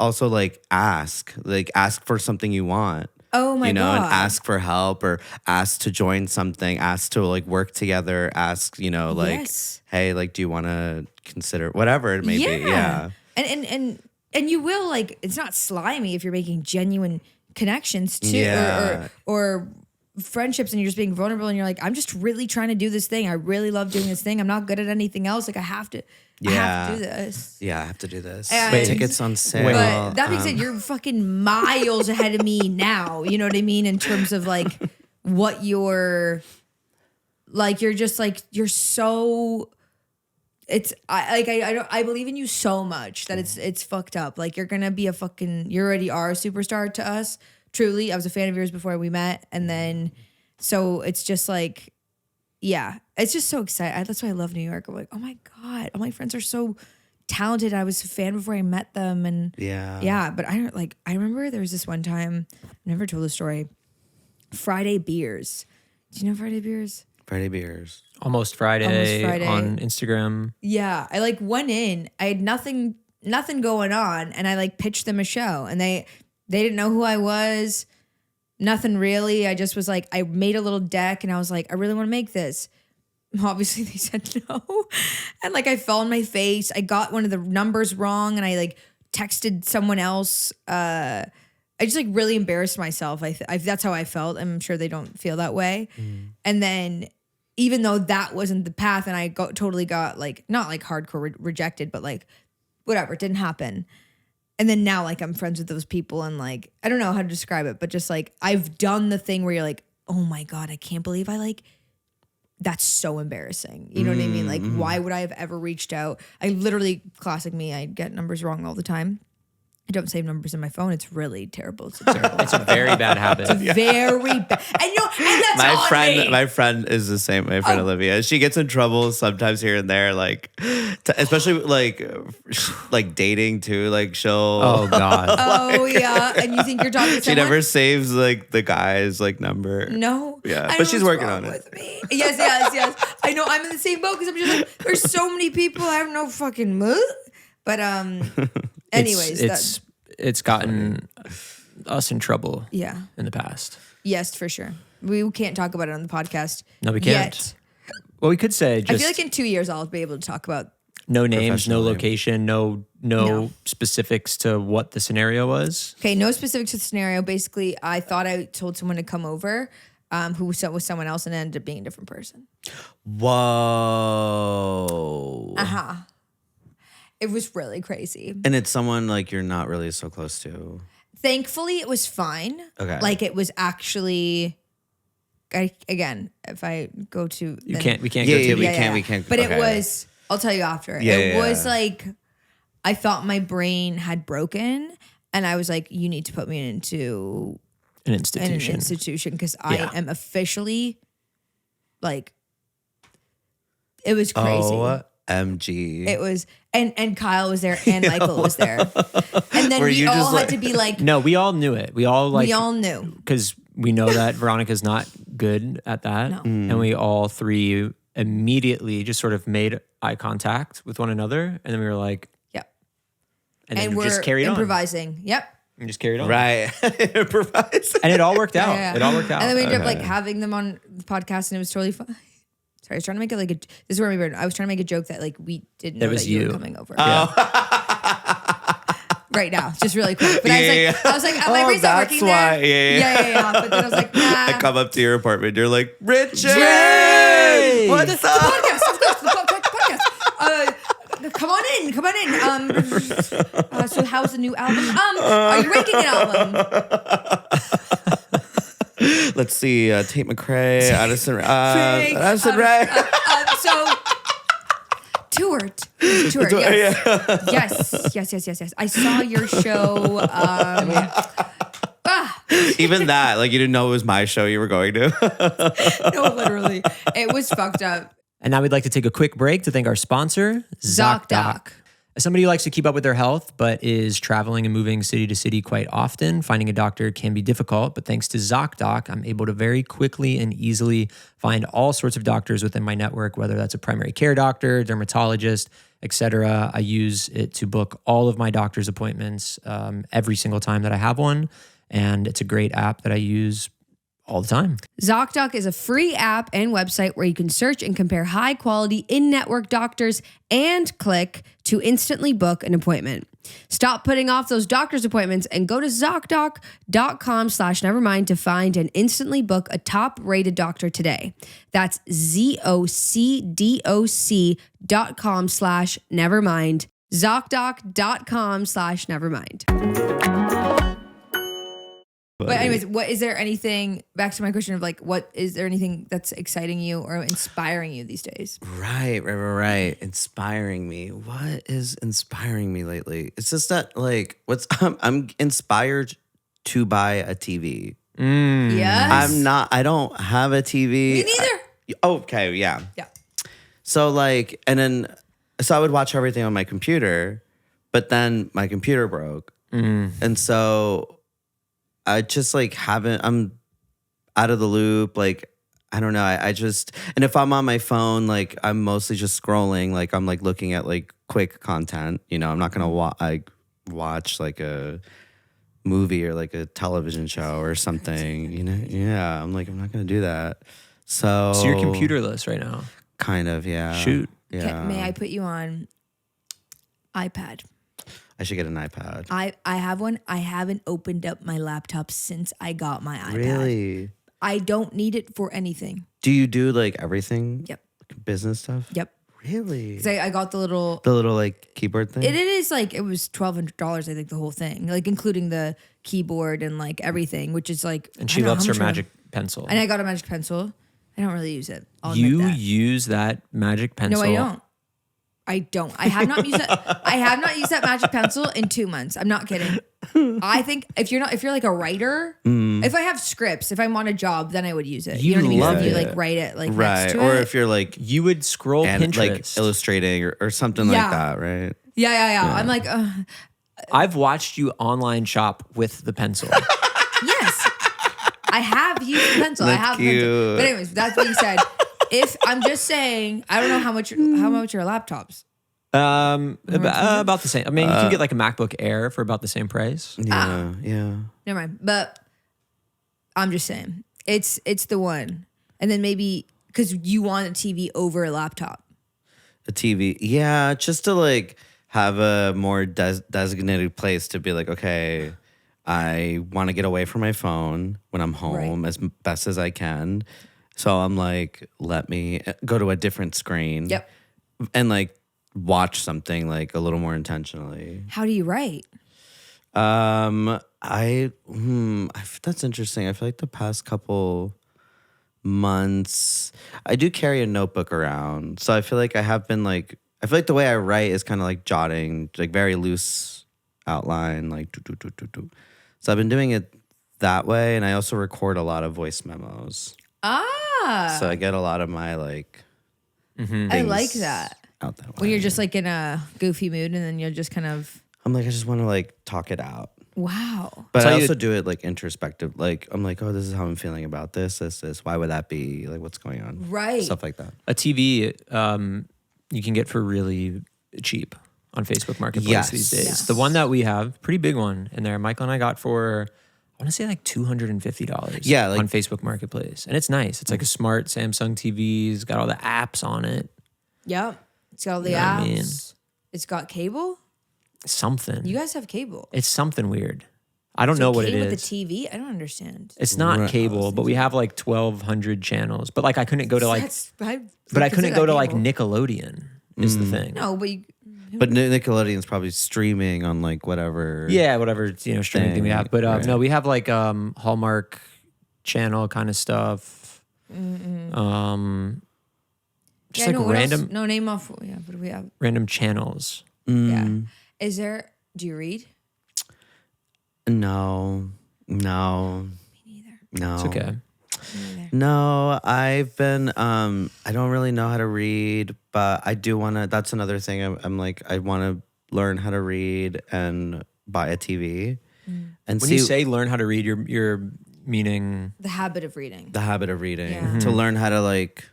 for something you want. Oh my God. You know, and ask for help or ask to join something, ask to like work together, ask, you know, like, hey, like, do you want to consider whatever it may be? Yeah. And you will, like, it's not slimy if you're making genuine connections too, or friendships, and you're just being vulnerable and you're like, I'm just really trying to do this thing. I really love doing this thing. I'm not good at anything else. Like, I have to do this. Yeah, I have to do this. And, tickets on sale. But that being said, you're fucking miles ahead of me now. You know what I mean? In terms of like what you're like, you're just like, you're so. It's I believe in you so much that it's fucked up. Like, you're gonna be you already are a superstar to us. Truly, I was a fan of yours before we met, and then so it's just like, yeah, it's just so exciting. That's why I love New York. I'm like, oh my God, all my friends are so talented. I was a fan before I met them, and yeah. But I remember there was this one time, I've never told the story. Friday beers. Do you know Friday beers? Friday beers. Almost Friday on Instagram. Yeah, I like went in. I had nothing going on, and I like pitched them a show, and they didn't know who I was. Nothing really. I just was like, I made a little deck, and I was like, I really want to make this. Obviously, they said no, and like I fell on my face. I got one of the numbers wrong, and I like texted someone else. I just like really embarrassed myself. That's how I felt. I'm sure they don't feel that way. And then, even though that wasn't the path, and I totally got like, not like hardcore rejected, but like whatever, it didn't happen. And then now like I'm friends with those people, and like, I don't know how to describe it, but just like I've done the thing where you're like, oh my God, I can't believe that's so embarrassing. You know what I mean? Like, why would I have ever reached out? I literally, classic me, I get numbers wrong all the time. I don't save numbers in my phone. It's really terrible. It's terrible. It's a very bad habit. It's very bad. And that's my friend is the same. My friend Olivia. She gets in trouble sometimes here and there, like especially like dating too. Like she'll. Oh God. Oh yeah. And you think you're talking to someone? She never saves like the guy's like number. No. Yeah, but she's working on it. With me. Yes. I know. I'm in the same boat because I'm just like, there's so many people. I have no fucking mood. But anyways, it's gotten us in trouble. Yeah. In the past. Yes, for sure. We can't talk about it on the podcast. No, we can't. Yet. Well, we could say just. I feel like in 2 years I'll be able to talk about. No names, no location, no specifics to what the scenario was. Okay, no specifics to the scenario. Basically, I thought I told someone to come over, who was someone else, and ended up being a different person. Whoa. It was really crazy. And it's someone like you're not really so close to. Thankfully, it was fine. Okay. Like, it was actually, again, if I go to. We can't. We can't. But it was, I'll tell you after. It was like, I thought my brain had broken, and I was like, you need to put me into an institution. Because I am officially, like, it was crazy. MG. It was, and Kyle was there, and Michael was there, and then we all had to be like, no, we all knew it. We all knew because we know that Veronica's not good at that, and we all three immediately just sort of made eye contact with one another, and then we were like, yep, and we're just carried improvising. on. Yep. And just carried on. Right. Improvise. And it all worked out. It all worked out. And then we ended up like having them on the podcast, and it was totally fine. Sorry, I was trying to make it like this is where I was trying to make a joke that like we didn't know was that you you. were coming over. Oh. Right now, just really quick. But I was like, my brain's not that's working why. there. Yeah. But then I was like, nah. I come up to your apartment. You're like, Richard, Ray! what's The up? podcast, of course, the podcast. Come on in. So how's the new album? Are you making an album? Let's see, Tate McRae, Addison, Ray, Addison Ray. So toured. Yes. I saw your show. Even that, like you didn't know it was my show you were going to. No, literally, it was fucked up. And now we'd like to take a quick break to thank our sponsor, Zocdoc. As somebody who likes to keep up with their health, but is traveling and moving city to city quite often, finding a doctor can be difficult. But thanks to Zocdoc, I'm able to very quickly and easily find all sorts of doctors within my network, whether that's a primary care doctor, dermatologist, etc. I use it to book all of my doctor's appointments every single time that I have one. And it's a great app that I use all the time. Zocdoc is a free app and website where you can search and compare high quality in-network doctors and click to instantly book an appointment. Stop putting off those doctor's appointments and go to Zocdoc.com/nevermind to find and instantly book a top-rated doctor today. That's ZocDoc.com/nevermind. Zocdoc.com/nevermind. But anyways, what is there anything, back to my question of like, what is there anything that's exciting you or inspiring you these days? Right. Inspiring me. What is inspiring me lately? It's just that like I'm inspired to buy a TV. Yes. I don't have a TV. Me neither. Okay, yeah. Yeah. So like, so I would watch everything on my computer, but then my computer broke. And so I just like I'm out of the loop. Like, I don't know. I just, and if I'm on my phone, like I'm mostly just scrolling. Like I'm like looking at like quick content, you know, I'm not going to watch like a movie or like a television show or something, you know? Yeah. I'm not going to do that. So you're computerless right now. Kind of, yeah. Shoot. Yeah. May I put you on iPad? I should get an iPad. I have one. I haven't opened up my laptop since I got my iPad. Really? I don't need it for anything. Do you do like everything? Yep. Business stuff? Yep. Really? 'Cause I got the little like keyboard thing? It is like, it was $1,200, I think, the whole thing, like including the keyboard and like everything, which is like. And she loves her magic pencil. And I got a magic pencil. I don't really use it. I'll You admit that. use that magic pencil? No, I don't. I have not used that. I have not used that magic pencil in 2 months. I'm not kidding. I think if you're like a writer, if I have scripts, if I'm on a job, then I would use it. You know what I mean? love If you it. like write it like right. next to Or it. if you're like You would scroll Pinterest. like illustrating or something Yeah. like that, right? Yeah. I'm like, I've watched you online shop with the pencil. yes. I have used the pencil. I That's have the pencil. cute. But anyways, that's what you said. If I'm just saying, I don't know how much are laptops. About the same. I mean, you can get like a MacBook Air for about the same price. Yeah. Yeah. Never mind. But I'm just saying, it's the one. And then maybe because you want a TV over a laptop. A TV. Yeah. Just to like have a more designated place to be like, okay, I want to get away from my phone when I'm home as best as I can. So I'm like, let me go to a different screen. Yep. And like watch something like a little more intentionally. How do you write? That's interesting. I feel like the past couple months, I do carry a notebook around. So I feel like I feel like the way I write is kind of like jotting, like very loose outline, like do. So I've been doing it that way. And I also record a lot of voice memos. So I get a lot of my like, I like that. Out that way. When you're just like in a goofy mood and then you're just kind of. I'm like, I just want to like talk it out. Wow. But So I you- also do it like introspective. Like I'm like, oh, this is how I'm feeling about this. Why would that be? Like, what's going on? Right. Stuff like that. A TV you can get for really cheap on Facebook Marketplace Yes. these days. Yes. The one that we have, pretty big one in there. Michael and I got for, I want to say like $250 Yeah, like- on Facebook Marketplace. And it's nice. It's like a smart Samsung TV. It's got all the apps on it. Yep. It's got all the You know what apps. I mean? It's got cable. Something. You guys have cable. It's something weird. I don't It's know what okay it with is. the TV. I don't understand. It's not Right. cable, but we have like 1,200 channels. But like I couldn't go to like, but I couldn't go to like Nickelodeon is the thing. No, but you. But Nickelodeon's probably streaming on like whatever. Yeah, whatever, streaming thing we have. But Right. no, we have like Hallmark channel kind of stuff. Just like what else? random No, name off. Yeah, what do we have? random channels. Yeah. Is there? Do you read? No. Me neither. No. It's okay. Me neither. No, I've been I don't really know how to read, but I do want to. That's another thing. I'm like, I want to learn how to read and buy a TV. And When see you say learn how to read, you're meaning The habit of reading. the habit of reading, Yeah. to learn how to like.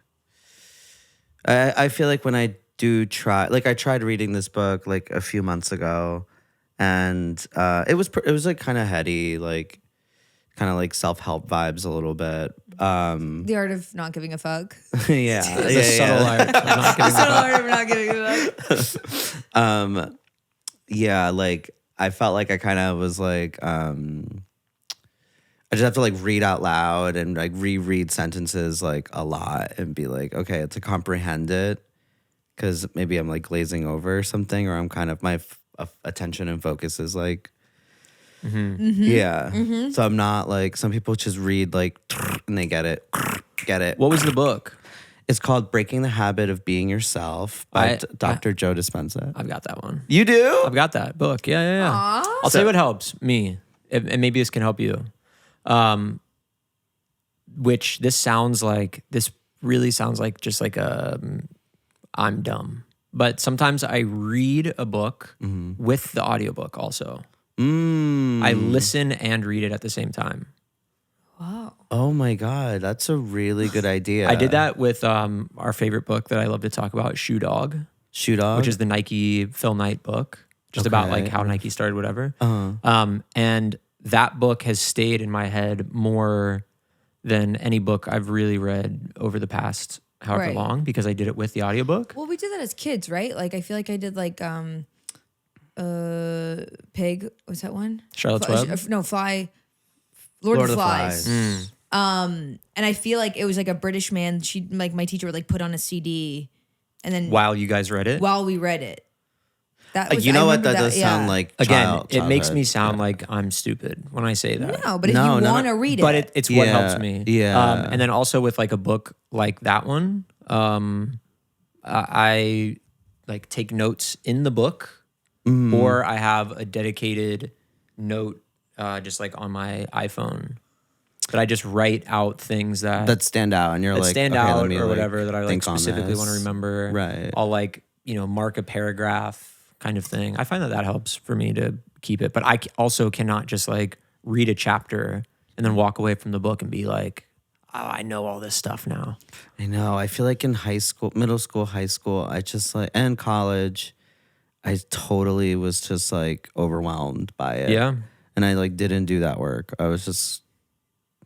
I feel like when I do try, like I tried reading this book like a few months ago, and it was like kind of heady, like kind of like self-help vibes a little bit. The art of not giving a fuck. Yeah, the subtle art of not giving The art of not giving a fuck. Yeah, like I felt like I kind of was like I just have to like read out loud and like reread sentences like a lot and be like, okay, to comprehend it, because maybe I'm like glazing over or something, or I'm kind of my attention and focus is like, yeah. So I'm not like some people just read like and they get it. What was the book? It's called Breaking the Habit of Being Yourself by I- Dr. Joe Dispenza. I've got that one. You do? I've got that book. Yeah. Aw. I'll tell you what helps me, and maybe this can help you. Which this really sounds like just like I'm dumb. But sometimes I read a book with the audiobook also. I listen and read it at the same time. Wow. Oh my God, that's a really good idea. I did that with our favorite book that I love to talk about, Shoe Dog, Shoe Dog, which is the Nike Phil Knight book, just about like how Nike started, whatever. And that book has stayed in my head more than any book I've really read over the past however Right. long, because I did it with the audiobook. Well, we did that as kids, right? Like I feel like I did like Pig. What's that one? Charlotte's Fly- Web? No, Fly. Lord of the Flies. And I feel like it was like a British man. She like my teacher would like put on a CD, and then While you guys read it? while we read it, that was, you know I what? remember That does sound yeah. like Again, it makes childhood. me sound like I'm stupid when I say that. No, but if No, you no, want to no. read But it, it's what Yeah, helps me. yeah. And then also with like a book like that one, I like take notes in the book, or I have a dedicated note just like on my iPhone that I just write out things that stand out, and you're that like stand okay, out let me, or like, whatever that I like think on specifically this. want to remember. Right. I'll like, mark a paragraph kind of thing. I find that helps for me to keep it. But I also cannot just like read a chapter and then walk away from the book and be like, oh, I know all this stuff now. I know. I feel like in high school, middle school, high school, I just like, and college, I totally was just like overwhelmed by it. Yeah. And I like didn't do that work. I was just,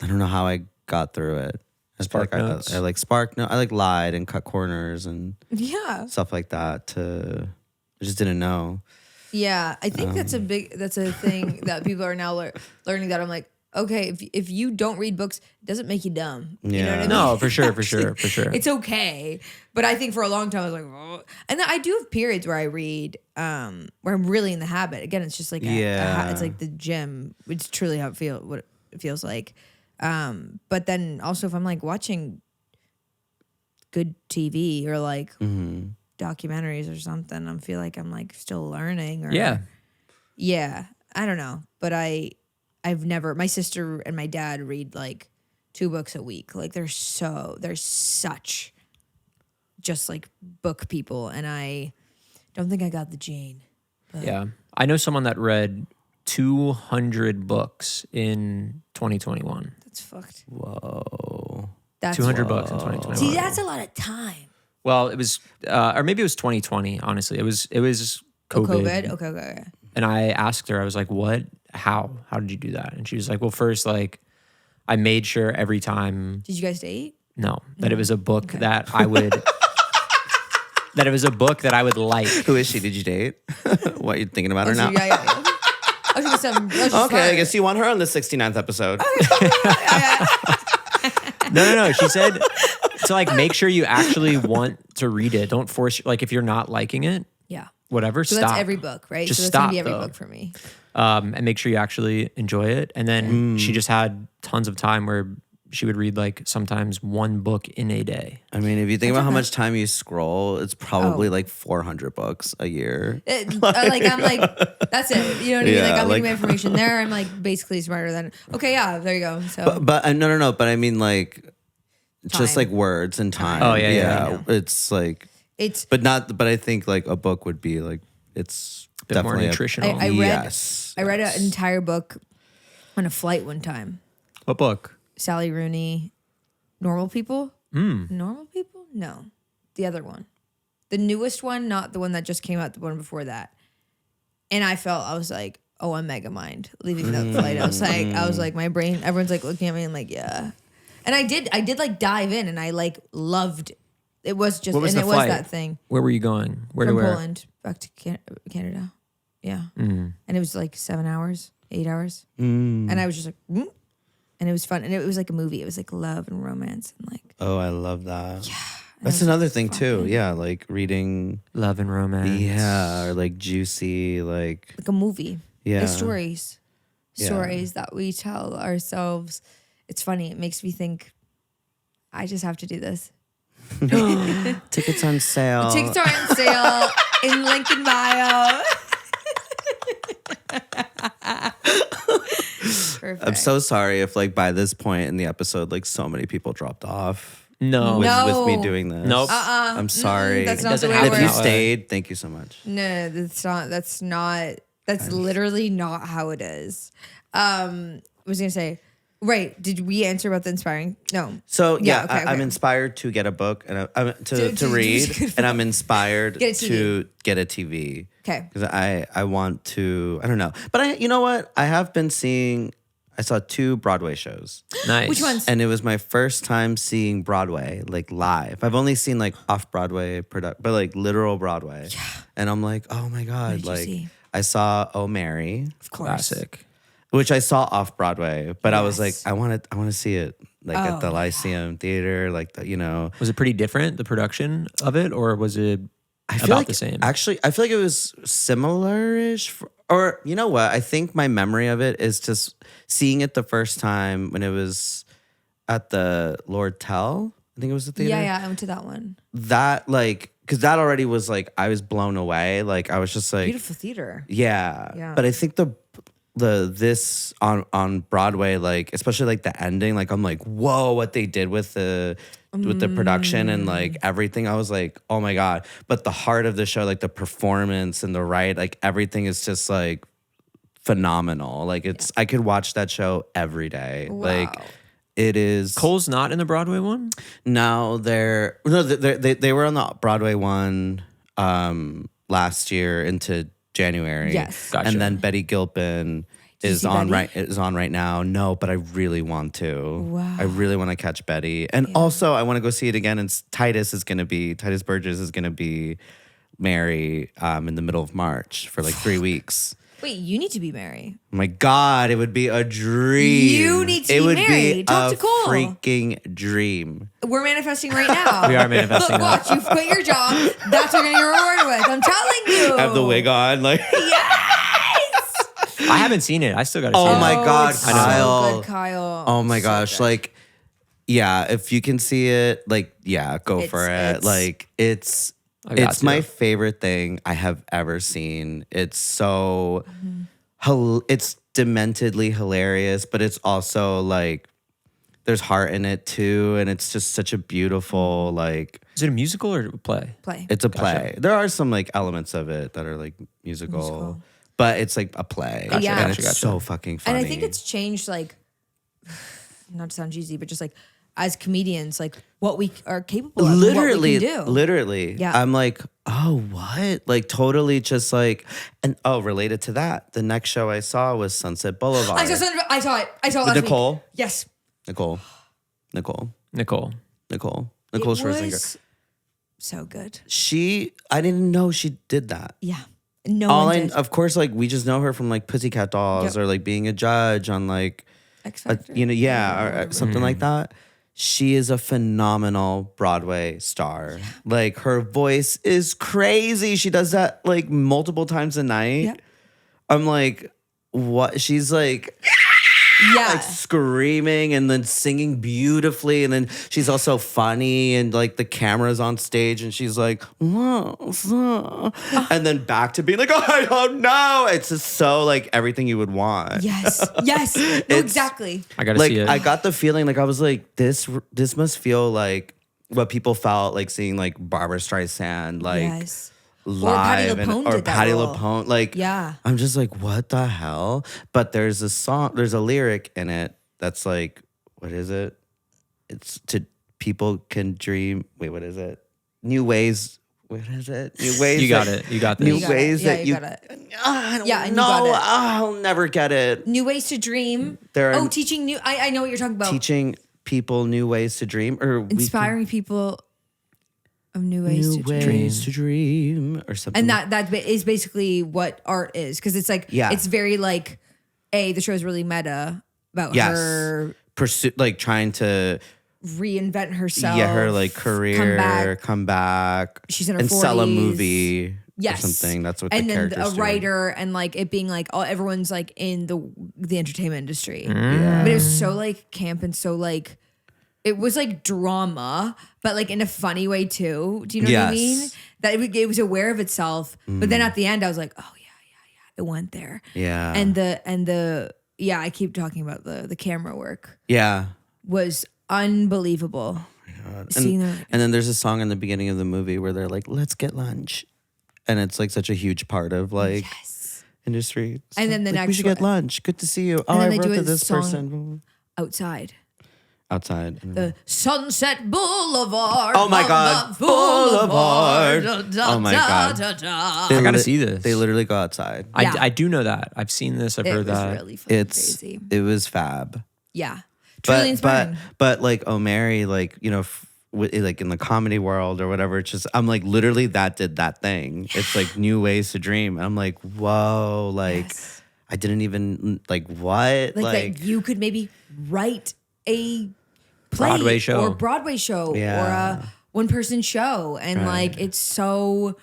I don't know how I got through it. I feel Spark like notes. I like spark no. I like lied and cut corners and yeah, stuff like that. I just didn't know. yeah. I think that's a thing that people are now learning. That I'm like, okay, if you don't read books, it doesn't make you dumb. You know what I Yeah. mean? No, for sure, for Actually, sure, for sure. It's okay, but I think for a long time I was like, oh. And then I do have periods where I read, where I'm really in the habit. Again, it's just like it's like the gym. It's truly how what it feels like. But then also if I'm like watching good TV or like documentaries or something, I feel like I'm like still learning. Or, yeah. I don't know, but I've never. My sister and my dad read like 2 books a week. Like they're such just like book people, and I don't think I got the gene. But Yeah. I know someone that read 200 books in 2021. that's fucked. Whoa. That's 200 books in 2021. See, that's a lot of time. Well, it was, or maybe it was 2020. Honestly, it was Oh, COVID. COVID. Okay. And I asked her, I was like, "What how did you do that? And she was like, well, first, like, I made sure every time. Did you guys date? No, that it was a book that I would. That it was a book that I would like. Who is she? Did you date? What, you thinking about her now? Yeah. Okay, I guess you want her on the 69th episode. No. She said to like make sure you actually want to read it. Don't force, like, if you're not liking it, Yeah. whatever, So stop. that's every book, right? Just so that's stop, gonna be every though. book for me. And make sure you actually enjoy it. And then she just had tons of time where she would read like sometimes one book in a day. I mean, if you think about how much time you scroll, it's probably like 400 books a year. I'm like, that's it. You know what I mean? Yeah, Like I'm like- getting my information there. I'm like basically smarter than. Okay, yeah, there you go. So But no. But I mean, like, just Time. like words and time. Oh, yeah. It's like, it's. but I think like a book would be like, it's Bit more definitely nutritional. I read. Yes. I read an entire book on a flight one time. What book? Sally Rooney, Normal People. Normal People? No, the other one, the newest one, not the one that just came out. The one before that. And I was like, oh, I'm mega mind leaving the flight. I was like, my brain. Everyone's like looking at me and like, yeah. And I did like dive in and I like loved. It was just, What was and the it flight? was that thing Where were you going? Where from to where? Poland back to Canada. Yeah, and it was like 7 hours, 8 hours, and I was just like, and it was fun, and it was like a movie. It was like love and romance and like. Oh, I love that. Yeah. That's another thing too. Yeah. Like reading. Love and romance. Yeah. Or like juicy, like a movie. Yeah. The stories Yeah. that we tell ourselves. It's funny. It makes me think. I just have to do this. tickets on sale. Tickets are on sale in link in bio. Perfect. I'm so sorry if like by this point in the episode, like so many people dropped off. No. With me doing this. Nope. I'm sorry. That's not doesn't the way happen it If you works. that way. stayed, thank you so much. No, that's not. That's literally not how it is. I was gonna say, right? Did we answer about the inspiring? No. So yeah, okay, I'm okay. inspired to get a book and to To read, and I'm inspired Get a TV. to get a TV. Okay. Because I want to. I don't know, but you know what? I have been seeing. I saw 2 Broadway shows. Nice. Which ones? And it was my first time seeing Broadway, like live. I've only seen like off-Broadway product, but like literal Broadway. Yeah. And I'm like, oh my God. did you Like see? I saw Oh Mary, Of course. Classic. which I saw off-Broadway, but I was like, Yes. I want to see it like at the Lyceum Theater, like the, Was it pretty different, the production of it, or was it I feel about like the same? Actually, I feel like it was similar-ish. Or you know what? I think my memory of it is just seeing it the first time when it was at the Lord Tell. I think it was the theater. Yeah, I went to that one. That like, because that already was like, I was blown away. Like I was just like, Beautiful theater. yeah. Yeah. But I think this on Broadway, like especially like the ending, like I'm like, whoa, what they did with the production and like everything. I was like, oh my God. But the heart of the show, like the performance and the like everything is just like phenomenal. Like I could watch that show every day. Wow. Like it is. Cole's not in the Broadway one? No, they were on the Broadway one last year into January. Yes. Gotcha. And then Betty Gilpin is see on Betty? right now. No, but I really want to. Wow. I really want to catch Betty. And also I want to go see it again. And Titus Burgess is gonna be Mary in the middle of March for like 3 weeks. Wait, you need to be Mary. Oh my God, it would be a dream. You need to it be would Mary. be Talk a to Cole. freaking dream. We're manifesting right now. We are manifesting Look, watch, you've quit your job. That's what you're gonna get rewarded with. I'm telling you. Have the wig on, like. Yes. I haven't seen it. I still got to see Oh it. my God, it's Kyle. So good, Kyle. Oh my So gosh, good. like, yeah, if you can see it, like, yeah, go for it. It's- Like, it's I got to. my favorite thing I have ever seen. It's so, it's dementedly hilarious, but it's also like, there's heart in it too, and it's just such a beautiful like. Is it a musical or a play? Play. It's a play. There are some like elements of it that are like musical. But it's like a play. Gotcha, Yeah. And gotcha, it's so fucking funny. And I think it's changed, like, not to sound cheesy, but just like as comedians, like what we are capable of, and what we can do. Literally. Yeah. I'm like, Oh, what? Like totally just like, and related to that, the next show I saw was Sunset Boulevard. I saw it. I saw it With last Nicole? week. Yes. Nicole It Scherzinger. was so good. I didn't know she did that. Yeah. No one did. Of course, like we just know her from like Pussycat Dolls or like being a judge on like, X Factor. or something like that. She is a phenomenal Broadway star. Yeah. Like her voice is crazy. She does that like multiple times a night. Yeah. I'm like, what? She's like, like screaming and then singing beautifully. And then she's also funny and like the camera's on stage and she's like, and then back to being like, I don't know. It's just so like everything you would want. Yes. No, exactly. I gotta Like see it. I got the feeling like I was like, this must feel like what people felt like seeing like Barbara Streisand like live or Patti LuPone. Like I'm just like, what the hell? But there's a lyric in it that's like, what is it? It's to people can dream. Wait, what is it? New ways. What is it? New ways. You got it. You got this. New ways that you. got it. I don't Yeah, and you know. got it. I'll never get it. New ways to dream. Teaching new. I know what you're talking about. Teaching people new ways to dream, or inspiring people of new ways to dream, or something. And that is basically what art is, because it's like it's very like the show is really meta about her pursue, like trying to reinvent herself. Yeah, her like career, come back. She's in her and 40s. sell a movie. Yes. Or something. That's what and the then character's a writer and like it being like everyone's like in the entertainment industry. Yeah. But it was so like camp and so like it was like drama, but like in a funny way too. Do you know what I mean? That it was aware of itself. But then at the end I was like, oh yeah, it went there. Yeah. And the I keep talking about the camera work. Yeah. Was unbelievable. Oh my God. And then there's a song in the beginning of the movie where they're like, let's get lunch. And it's like such a huge part of like industry. So and then the like, next we should get lunch. Good to see you. Oh, I wrote to this person. Outside. The Sunset Boulevard. Oh my God. Boulevard. Oh my God. I gotta see this. They literally go outside. I do know that. I've seen this. I've heard that. Really crazy. It was fab. Yeah. Truly inspiring. But like O'Mary, like, you know, like in the comedy world or whatever, it's just, I'm like, literally that did that thing. Yeah. It's like new ways to dream. And I'm like, whoa, like I didn't even like what? Like that you could maybe write a play Broadway show or a one-person show. And like, it's so,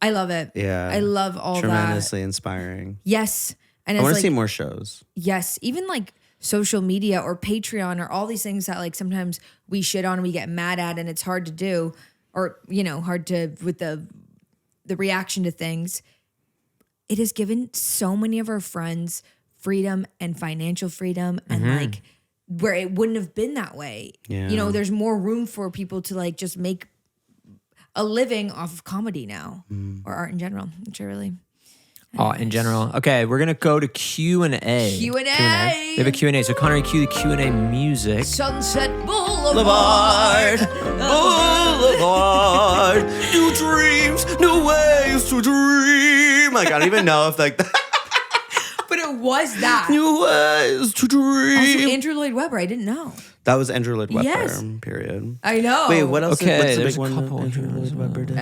I love it. Yeah. I love all that. Tremendously inspiring. Yes. And I want to like, see more shows. Yes. Even like social media or Patreon or all these things that like sometimes we shit on and we get mad at and it's hard to do, or, you know, hard to, with the reaction to things. It has given so many of our friends freedom and financial freedom and like where it wouldn't have been that way. Yeah. You know, there's more room for people to like just make a living off of comedy now or art in general, which I really... In general. Okay, we're gonna go to Q&A. Q&A. We have a Q&A. So Connor, cue the Q&A music. Sunset Boulevard. Boulevard. New dreams, new ways to dream. Like I don't even know if like that. But it was that. New ways to dream. Also, Andrew Lloyd Webber, I didn't know. That was Andrew Lloyd Webber. Yes. Period. I know. Wait, what else? Okay, what's the there's big a one couple Andrew Lloyd Webber did?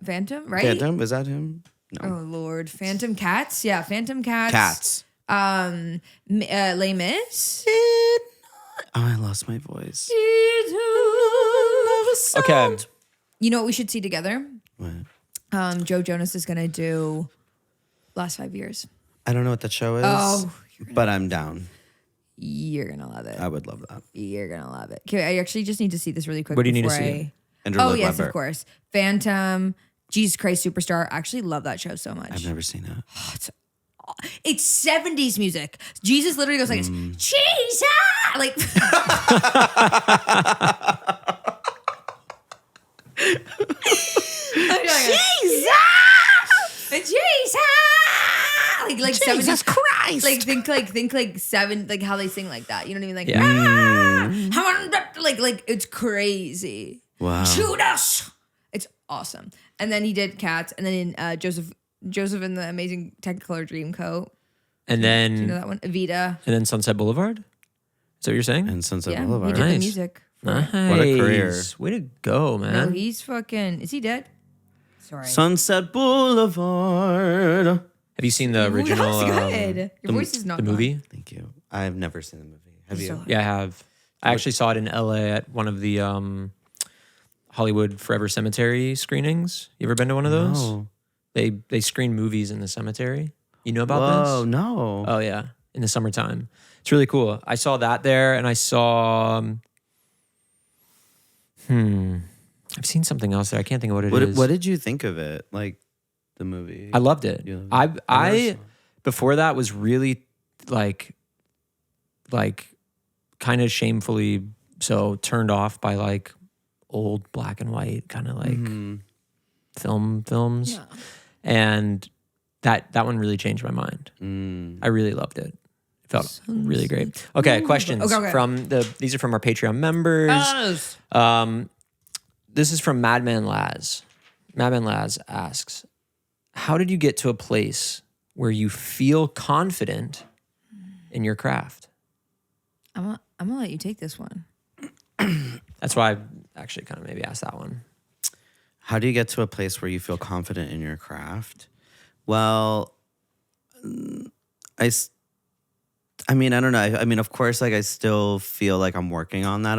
Phantom, right? Phantom, was that him? No. Oh Lord, Phantom Cats. Yeah, Phantom Cats. Cats. Les Mis. Oh, I lost my voice. Okay. You know what we should see together? What? Joe Jonas is gonna do Last 5 Years. I don't know what that show is. Oh, but I'm down. You're gonna love it. I would love that. You're gonna love it. Okay, I actually just need to see this really quick. What do you need to before see? Andrew Lloyd yes, Webber. of course. Phantom, Jesus Christ Superstar. I actually love that show so much. I've never seen it. It's 70s music. Jesus literally goes like, Jesus! Like, Jesus! Jesus! Like Jesus 70s, Christ! Like think like seven, like how they sing like that. You know what I mean? Like, like it's crazy. Wow. Shoot us! It's awesome. And then he did Cats, and then Joseph in the Amazing Technicolor Dreamcoat. And then Do you know that one? Evita. And then Sunset Boulevard? Is that what you're saying? And Sunset Yeah, Boulevard. he did the Nice. music. Nice. What a career. Way to go, man. No, he's fucking. Is he dead? Sorry. Sunset Boulevard. Have you seen the original? That was good. Your voice is not The gone. movie? Thank you. I've never seen the movie. Have you? Yeah, I have. I actually saw it in LA at one of the Hollywood Forever Cemetery screenings. You ever been to one of those? No. They screen movies in the cemetery. You know about Whoa, this? no. Oh yeah, in the summertime. It's really cool. I saw that there, and I saw. I've seen something else there. I can't think of what it is. What did you think of it? Like the movie? I loved it. You loved it? I before that was really like kind of shamefully so turned off by like old black and white kind of like films. Yeah. And that one really changed my mind. I really loved it. It felt really great. Okay, questions Okay. from these are from our Patreon members. This is from Madman Laz. Madman Laz asks, how did you get to a place where you feel confident in your craft? I'm gonna let you take this one. That's why I actually kind of maybe asked that one. How do you get to a place where you feel confident in your craft? Well, I mean, I don't know. I mean, of course, like I still feel like I'm working on that,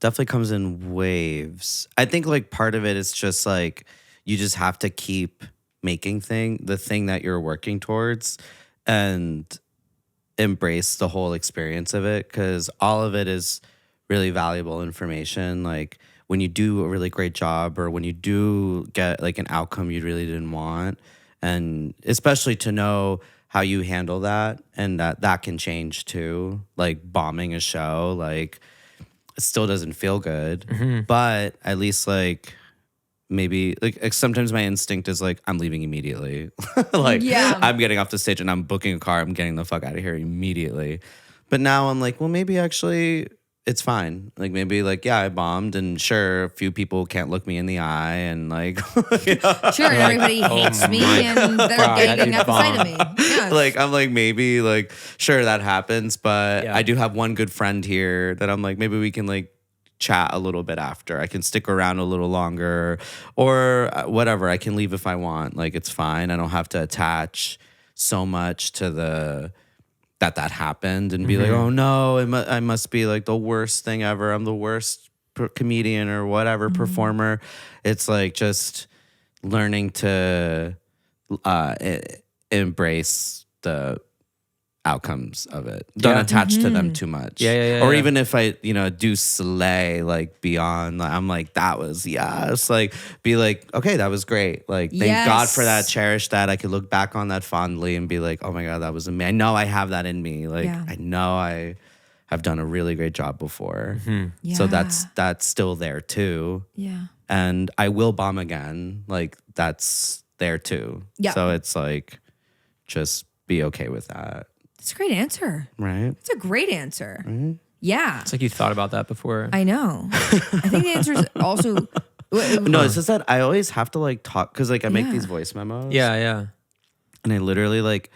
definitely comes in waves. I think like part of it is just like you just have to keep making the thing that you're working towards and embrace the whole experience of it, because all of it is really valuable information. Like when you do a really great job or when you do get like an outcome you really didn't want, and especially to know how you handle that, and that can change too. Like bombing a show, like it still doesn't feel good, but at least like maybe like sometimes my instinct is like I'm leaving immediately. Like I'm getting off the stage and I'm booking a car. I'm getting the fuck out of here immediately. But now I'm like, well, maybe actually it's fine. Like maybe like, yeah, I bombed, and sure, a few people can't look me in the eye, and like, you know, Sure, and everybody hates me, and they're getting at the sight of me. Yeah. like I'm like maybe like sure that happens, but Yeah. I do have one good friend here that I'm like maybe we can like chat a little bit after. I can stick around a little longer, or whatever. I can leave if I want. Like it's fine. I don't have to attach so much to that happened and be like, oh no, I must be like the worst thing ever. I'm the worst comedian or whatever performer. It's like just learning to embrace the outcomes of it. Don't attach to them too much. Yeah. Or even if I, do slay like beyond, like, I'm like, that was, yes. Like be like, okay, that was great. Like thank God for that. Cherish that. I could look back on that fondly and be like, oh my God, that was amazing. I know I have that in me. Like I know I have done a really great job before. So that's still there too. Yeah. And I will bomb again. Like that's there too. Yeah. So it's like, just be okay with that. That's a great answer. Right? It's a great answer. Yeah. It's like you thought about that before. I know. I think the answer is also. No, it's just that I always have to like talk, because like I make these voice memos. Yeah. And I literally like,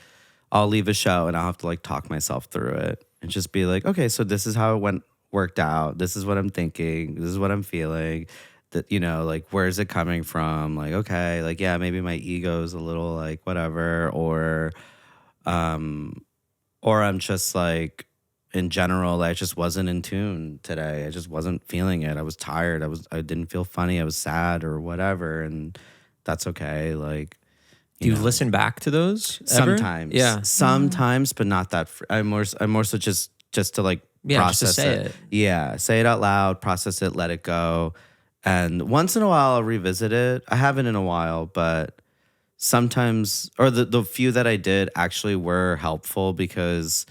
I'll leave a show and I'll have to like talk myself through it and just be like, okay, so this is how it worked out. This is what I'm thinking. This is what I'm feeling. That, like, where is it coming from? Like, okay, like, yeah, maybe my ego is a little like whatever, or I'm just like, in general, I just wasn't in tune today. I just wasn't feeling it. I was tired. I didn't feel funny. I was sad or whatever, and that's okay. Like, Do you listen back to those ever? Sometimes, Yeah. sometimes, but not that. I'm more so just to like process just to say it. Yeah, say it out loud, process it, let it go, and once in a while I'll revisit it. I haven't in a while, but sometimes, or the few that I did actually were helpful, because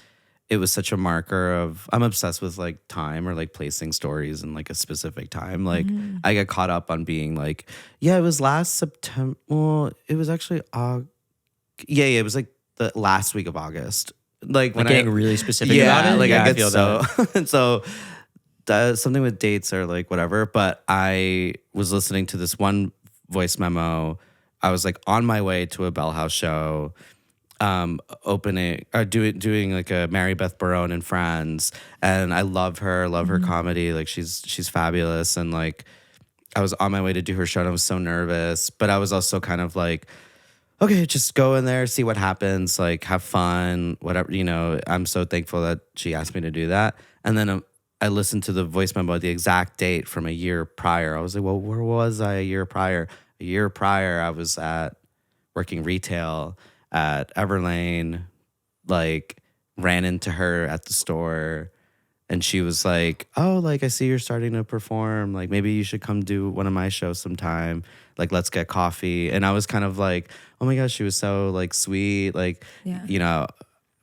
it was such a marker of, I'm obsessed with like time, or like placing stories in like a specific time. Like I get caught up on being like, yeah, it was last September. Well, it was actually it was like the last week of August. Like when Getting really specific yeah, about it. like Yeah, I get feel so that. and so something with dates or like whatever. But I was listening to this one voice memo. I was like on my way to a Bell House show, opening or doing like a Mary Beth Barone and Friends, and I love her comedy. Like she's fabulous, and like I was on my way to do her show, and I was so nervous, but I was also kind of like, okay, just go in there, see what happens, like have fun, whatever, you know. I'm so thankful that she asked me to do that. And then I listened to the voice memo, the exact date from a year prior. I was like, well, where was I a year prior? A year prior, I was working retail at Everlane, like ran into her at the store. And she was like, oh, like, I see you're starting to perform. Like, maybe you should come do one of my shows sometime. Like, let's get coffee. And I was kind of like, oh my gosh, she was so like sweet. Like, you know,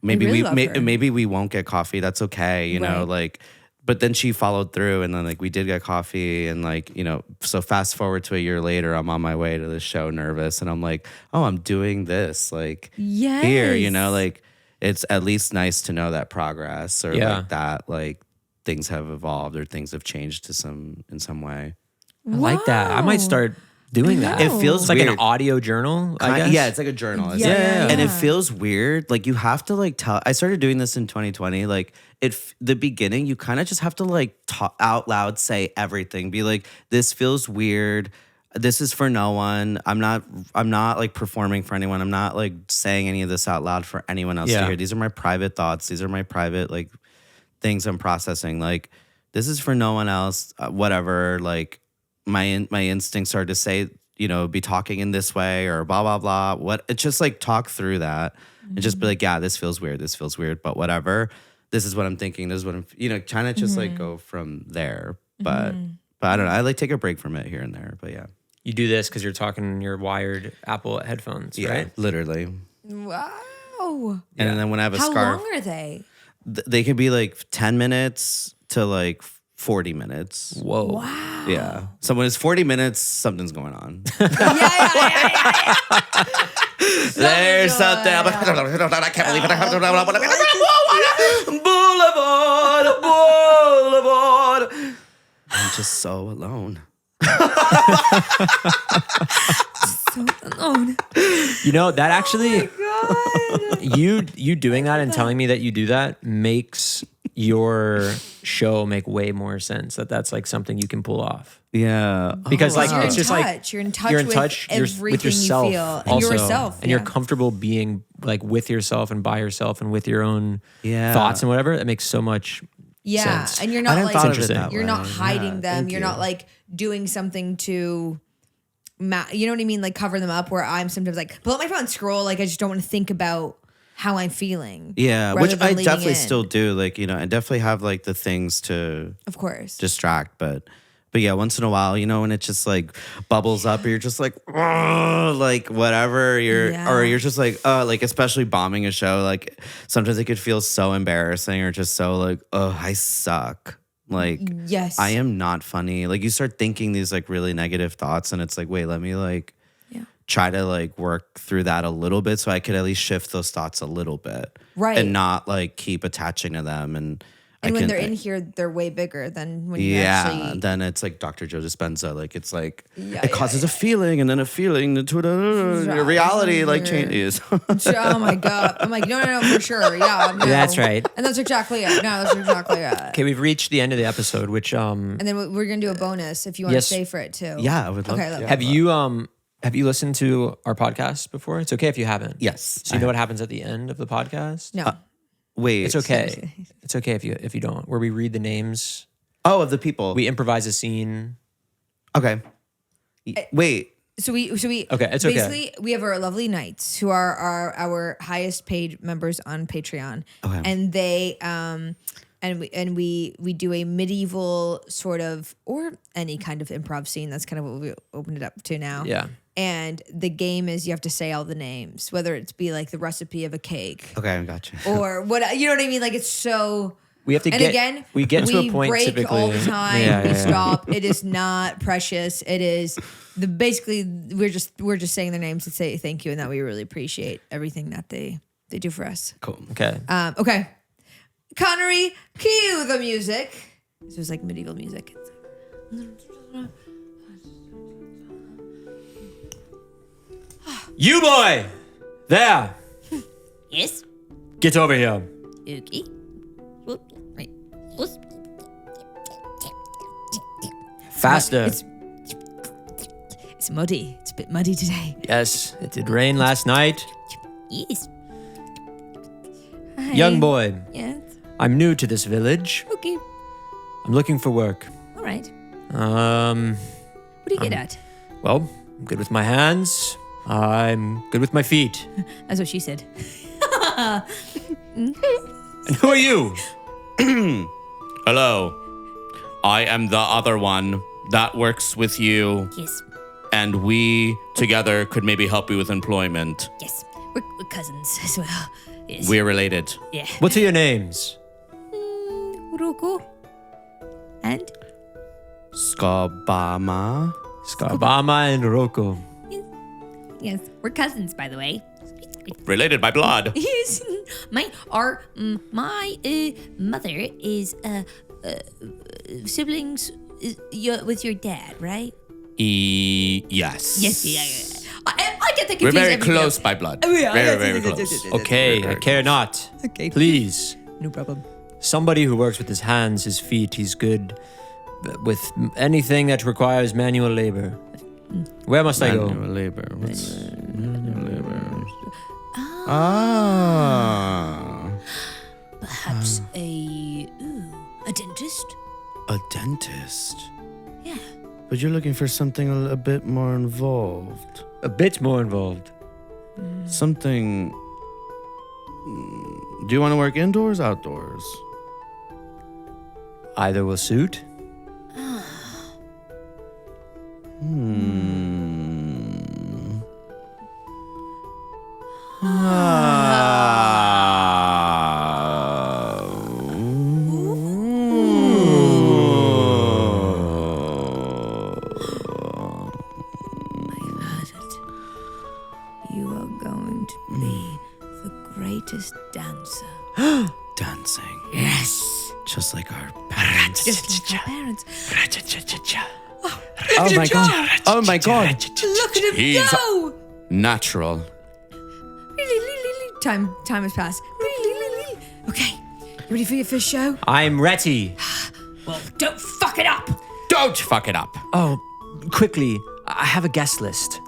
maybe maybe we won't get coffee. That's okay. You know, like, but then she followed through, and then like we did get coffee, and like, you know, so fast forward to a year later, I'm on my way to the show nervous, and I'm like, oh, I'm doing this like here, you know, like, it's at least nice to know that progress or like that, like things have evolved or things have changed in some way. I like that. I might start doing that. It feels like weird. an audio journal, I guess. Yeah, it's like a journal. And it feels weird. Like you have to like tell. I started doing this in 2020. Like the beginning, you kind of just have to like talk out loud, say everything. Be like, this feels weird. This is for no one. I'm not like performing for anyone. I'm not like saying any of this out loud for anyone else to hear. These are my private thoughts. These are my private like things I'm processing. Like, this is for no one else. Whatever. Like my instincts are to say, you know, be talking in this way or blah blah blah. What? It's just like talk through that and just be like, yeah, this feels weird. This feels weird. But whatever. This is what I'm thinking. This is what I'm. You know, trying to just like go from there. But I don't know. I like take a break from it here and there. But yeah. You do this because you're talking in your wired Apple headphones, right? Literally. Wow. And then when I have a scarf. How long are they? They can be like 10 minutes to like 40 minutes. Whoa. Wow. Yeah. So when it's 40 minutes, something's going on. Yeah. There's something. I can't believe it. Boulevard. I'm just so alone. So alone. You know, that actually, Oh my God. you doing that and telling me that you do that makes your show make way more sense. That's like something you can pull off. Yeah. Because like You're it's in just touch. like You're in touch you're in with touch everything with yourself you feel. And also, yourself. and you're comfortable being like with yourself and by yourself and with your own thoughts and whatever. That makes so much sense. And you're I not didn't like thought of it that you're way. not hiding them. Thank You're you. not like doing something to you know what I mean? Like cover them up where I'm sometimes like pull up my phone and scroll. Like I just don't want to think about how I'm feeling. Yeah, rather which than I leaning definitely in. still do. Like, you know, I definitely have like the things to Of course. distract, but yeah, once in a while, you know, when it just like bubbles up, or you're just like, "Ugh," like whatever, or you're just like especially bombing a show, like sometimes it could feel so embarrassing or just so like, oh, I suck. Like, yes. I am not funny. Like you start thinking these like really negative thoughts, and it's like, wait, let me like try to like work through that a little bit so I could at least shift those thoughts a little bit. Right. And not like keep attaching to them. And when they're in here, they're way bigger than when you actually. Then it's like Dr. Joe Dispenza. Like it's like it causes a feeling, and then a feeling to a reality like changes. Oh my God. I'm like, no, for sure. Yeah. No. That's right. And that's exactly it. No, that's exactly it. Okay, we've reached the end of the episode, which And then we're going to do a bonus if you want to stay for it too. Yeah, I would love Okay, to. have you listened to our podcast before? It's okay if you haven't. Yes. So you know what happens at the end of the podcast? No. Wait. It's okay. It's okay if you don't. Where we read the names. Oh, of the people. We improvise a scene. Okay. Wait. So we Okay, it's okay. basically we have our lovely knights who are our highest paid members on Patreon. Okay. And they and we do a medieval sort of or any kind of improv scene. That's kind of what we opened it up to now. Yeah. And the game is you have to say all the names, whether it's be like the recipe of a cake Okay, I got you. or what you know what I mean. Like it's so. We have to And get. again, we get to a point break typically. all the time. Yeah, we yeah. stop. It is not precious. It is basically we're just saying their names to say thank you and that we really appreciate everything that they do for us. Cool. Okay. Okay, Connery, cue the music. This was like medieval music. You boy! There! Yes. Get over here. Okay. Whoop. Right. Whoop. Faster. It's muddy. It's a bit muddy today. Yes, it did rain last night. Yes. Hi. Young boy, Yes. I'm new to this village. Okay. I'm looking for work. All right. Um, What do you get at? well, I'm good with my hands. I'm good with my feet. That's what she said. And who are you? Hello. I am the other one that works with you, Yes. and we together could maybe help you with employment. Yes. We're cousins as well. Yes. We're related. Yeah. What are your names? Roko. And? Skabama. Skabama and Roko. Yes. We're cousins, by the way. Related by blood. Yes. My mother is siblings with your dad, right? Yes. Yes. Yeah. I get that We're confused. very every close day. by blood. Oh, yeah, Very, yes, very yes, yes, close. yes, yes, yes. Okay, I care not. Okay. Please. No problem. Somebody who works with his hands, his feet, he's good with anything that requires manual labor. Where must I go? Manual labor. What's manual labor? Ah. Perhaps a dentist. A dentist. Yeah. But you're looking for something a bit more involved. A bit more involved. Something. Do you want to work indoors, outdoors? Either will suit. You are going to be the greatest dancer. Dancing. Yes. Just like our parents. Just like our parents. Oh my god. Oh my god. Look at him He's- go! Natural. Time has passed. Okay. You ready for your first show? I'm ready. Well, don't fuck it up. Don't fuck it up. Oh, quickly, I have a guest list.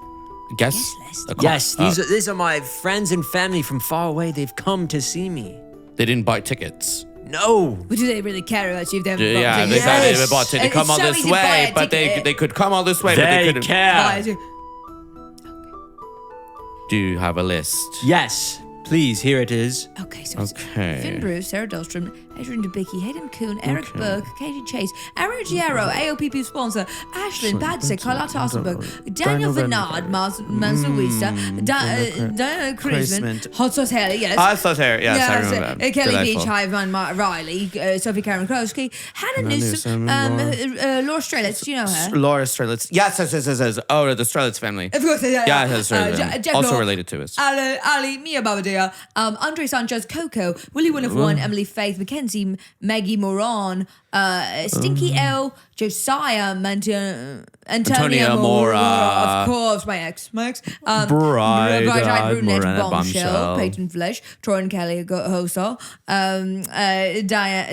Guess? Guest list? A call. Yes, these are my friends and family from far away. They've come to see me. They didn't buy tickets. No. But do they really care about you if they haven't bought Yeah, tickets? they said they Yes. bought tickets. They It's come all so this easy to buy way, a but ticket. they could come all this way, but they They couldn't. care. Do you have a list? Yes, please, here it is. Okay, so it's Okay. Finn Bruce, Sarah Dahlstrom, Adrian DeBicky, Hayden Kuhn, Eric Burke, Katie Chase, Aaron Giero, AOPP sponsor, Ashlyn Badsick, Carlotta Hasselberg, Daniel Vernard, Mansuisa, Diana Chrisman, Hot Sauce Haley, yes. I thought here. Yes, I Yes, remember. that. Kelly Delightful. Beach, Ivan Riley, Sophie Karen Krosky, Hannah Newsom, Laura Strelitz, do you know her? Laura Strelitz. Yes. Oh, the Strelitz family. Of course, Yeah, that's right. Jeff Also Law, related to us. Ali, Mia Bavadia, Andre Sanchez, Coco, Willie One of One, Emily Faith, Mackenzie, Maggie Moran, Stinky L, Josiah, Antonia Mora, of course, my ex, Bride, Brunette, Morena Bombshell, Bombshell. Peyton Flesh, Troy and Kelly Hosa,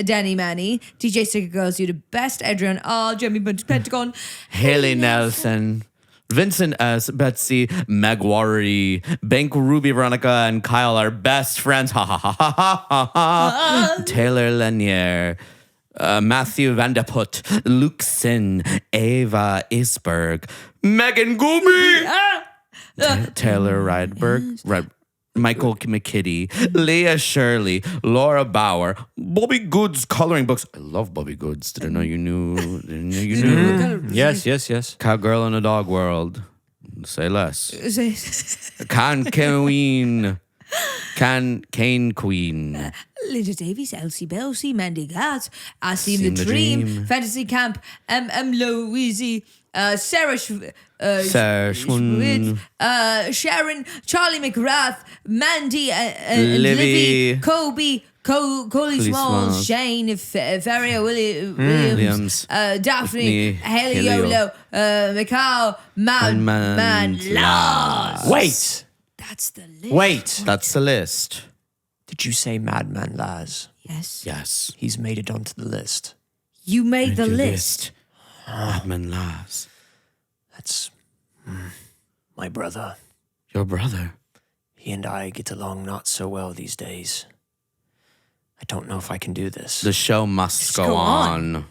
Danny Manny, DJ Sticker Girls, you the best, Adrian R, Jimmy Pentagon, Haley Nelson. Vincent S, Betsy, Magwari, Bank Ruby, Veronica, and Kyle are best friends. Ha ha ha ha ha ha ha. Taylor Lanier, Matthew Vandeput, Luke Sin, Ava Isberg, Megan Gooby, Taylor Rydberg, Michael McKitty, Leah Shirley, Laura Bauer, Bobby Goods coloring books. I love Bobby Goods. Didn't know you knew. Yes. Cowgirl in a Dog World. Say less. Can Queen. Linda Davies, Elsie Belsey, Mandy Gatz, I Seen the Dream, Fantasy Camp, Louise, Sarah Schwitz, Sharon, Charlie McGrath, Mandy, Livy. Libby, Kobe, Coley Smalls, Smalls. Shane, Ferrier, Williams, Daphne, Haley Yolo, Mikhail, Man, Lars. Wait. That's the list. Wait. That's the list. Did you say Madman Laz? Yes. Yes. He's made it onto the list. You made the list. Madman Lars. That's my brother. Your brother. He and I get along not so well these days. I don't know if I can do this. The show must go on.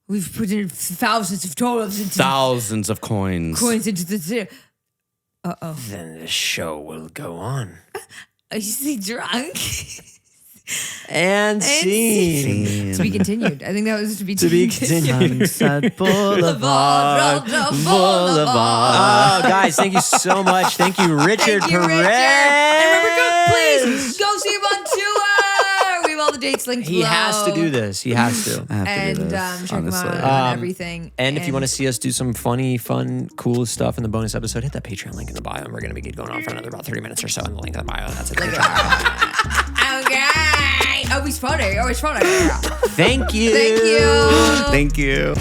We've put in thousands of dollars into Thousands of coins. into the. Then the show will go on. Is he drunk? And scene. To be continued. I think that was to be continued. Sunset Boulevard. Boulevard. Oh, guys, thank you so much. Thank you, Richard Thank you, Perez. Richard. And remember, please go see him on tour. We have all the dates linked He below. has to do this. He has to. I have to And do this, check him honestly. out on everything. And if you want to see us do some funny, fun, cool stuff in the bonus episode, hit that Patreon link in the bio. And we're going to be going on for another about 30 minutes or so in the link in the bio. That's it. Okay. Always funny. Thank you. Thank you. Thank you.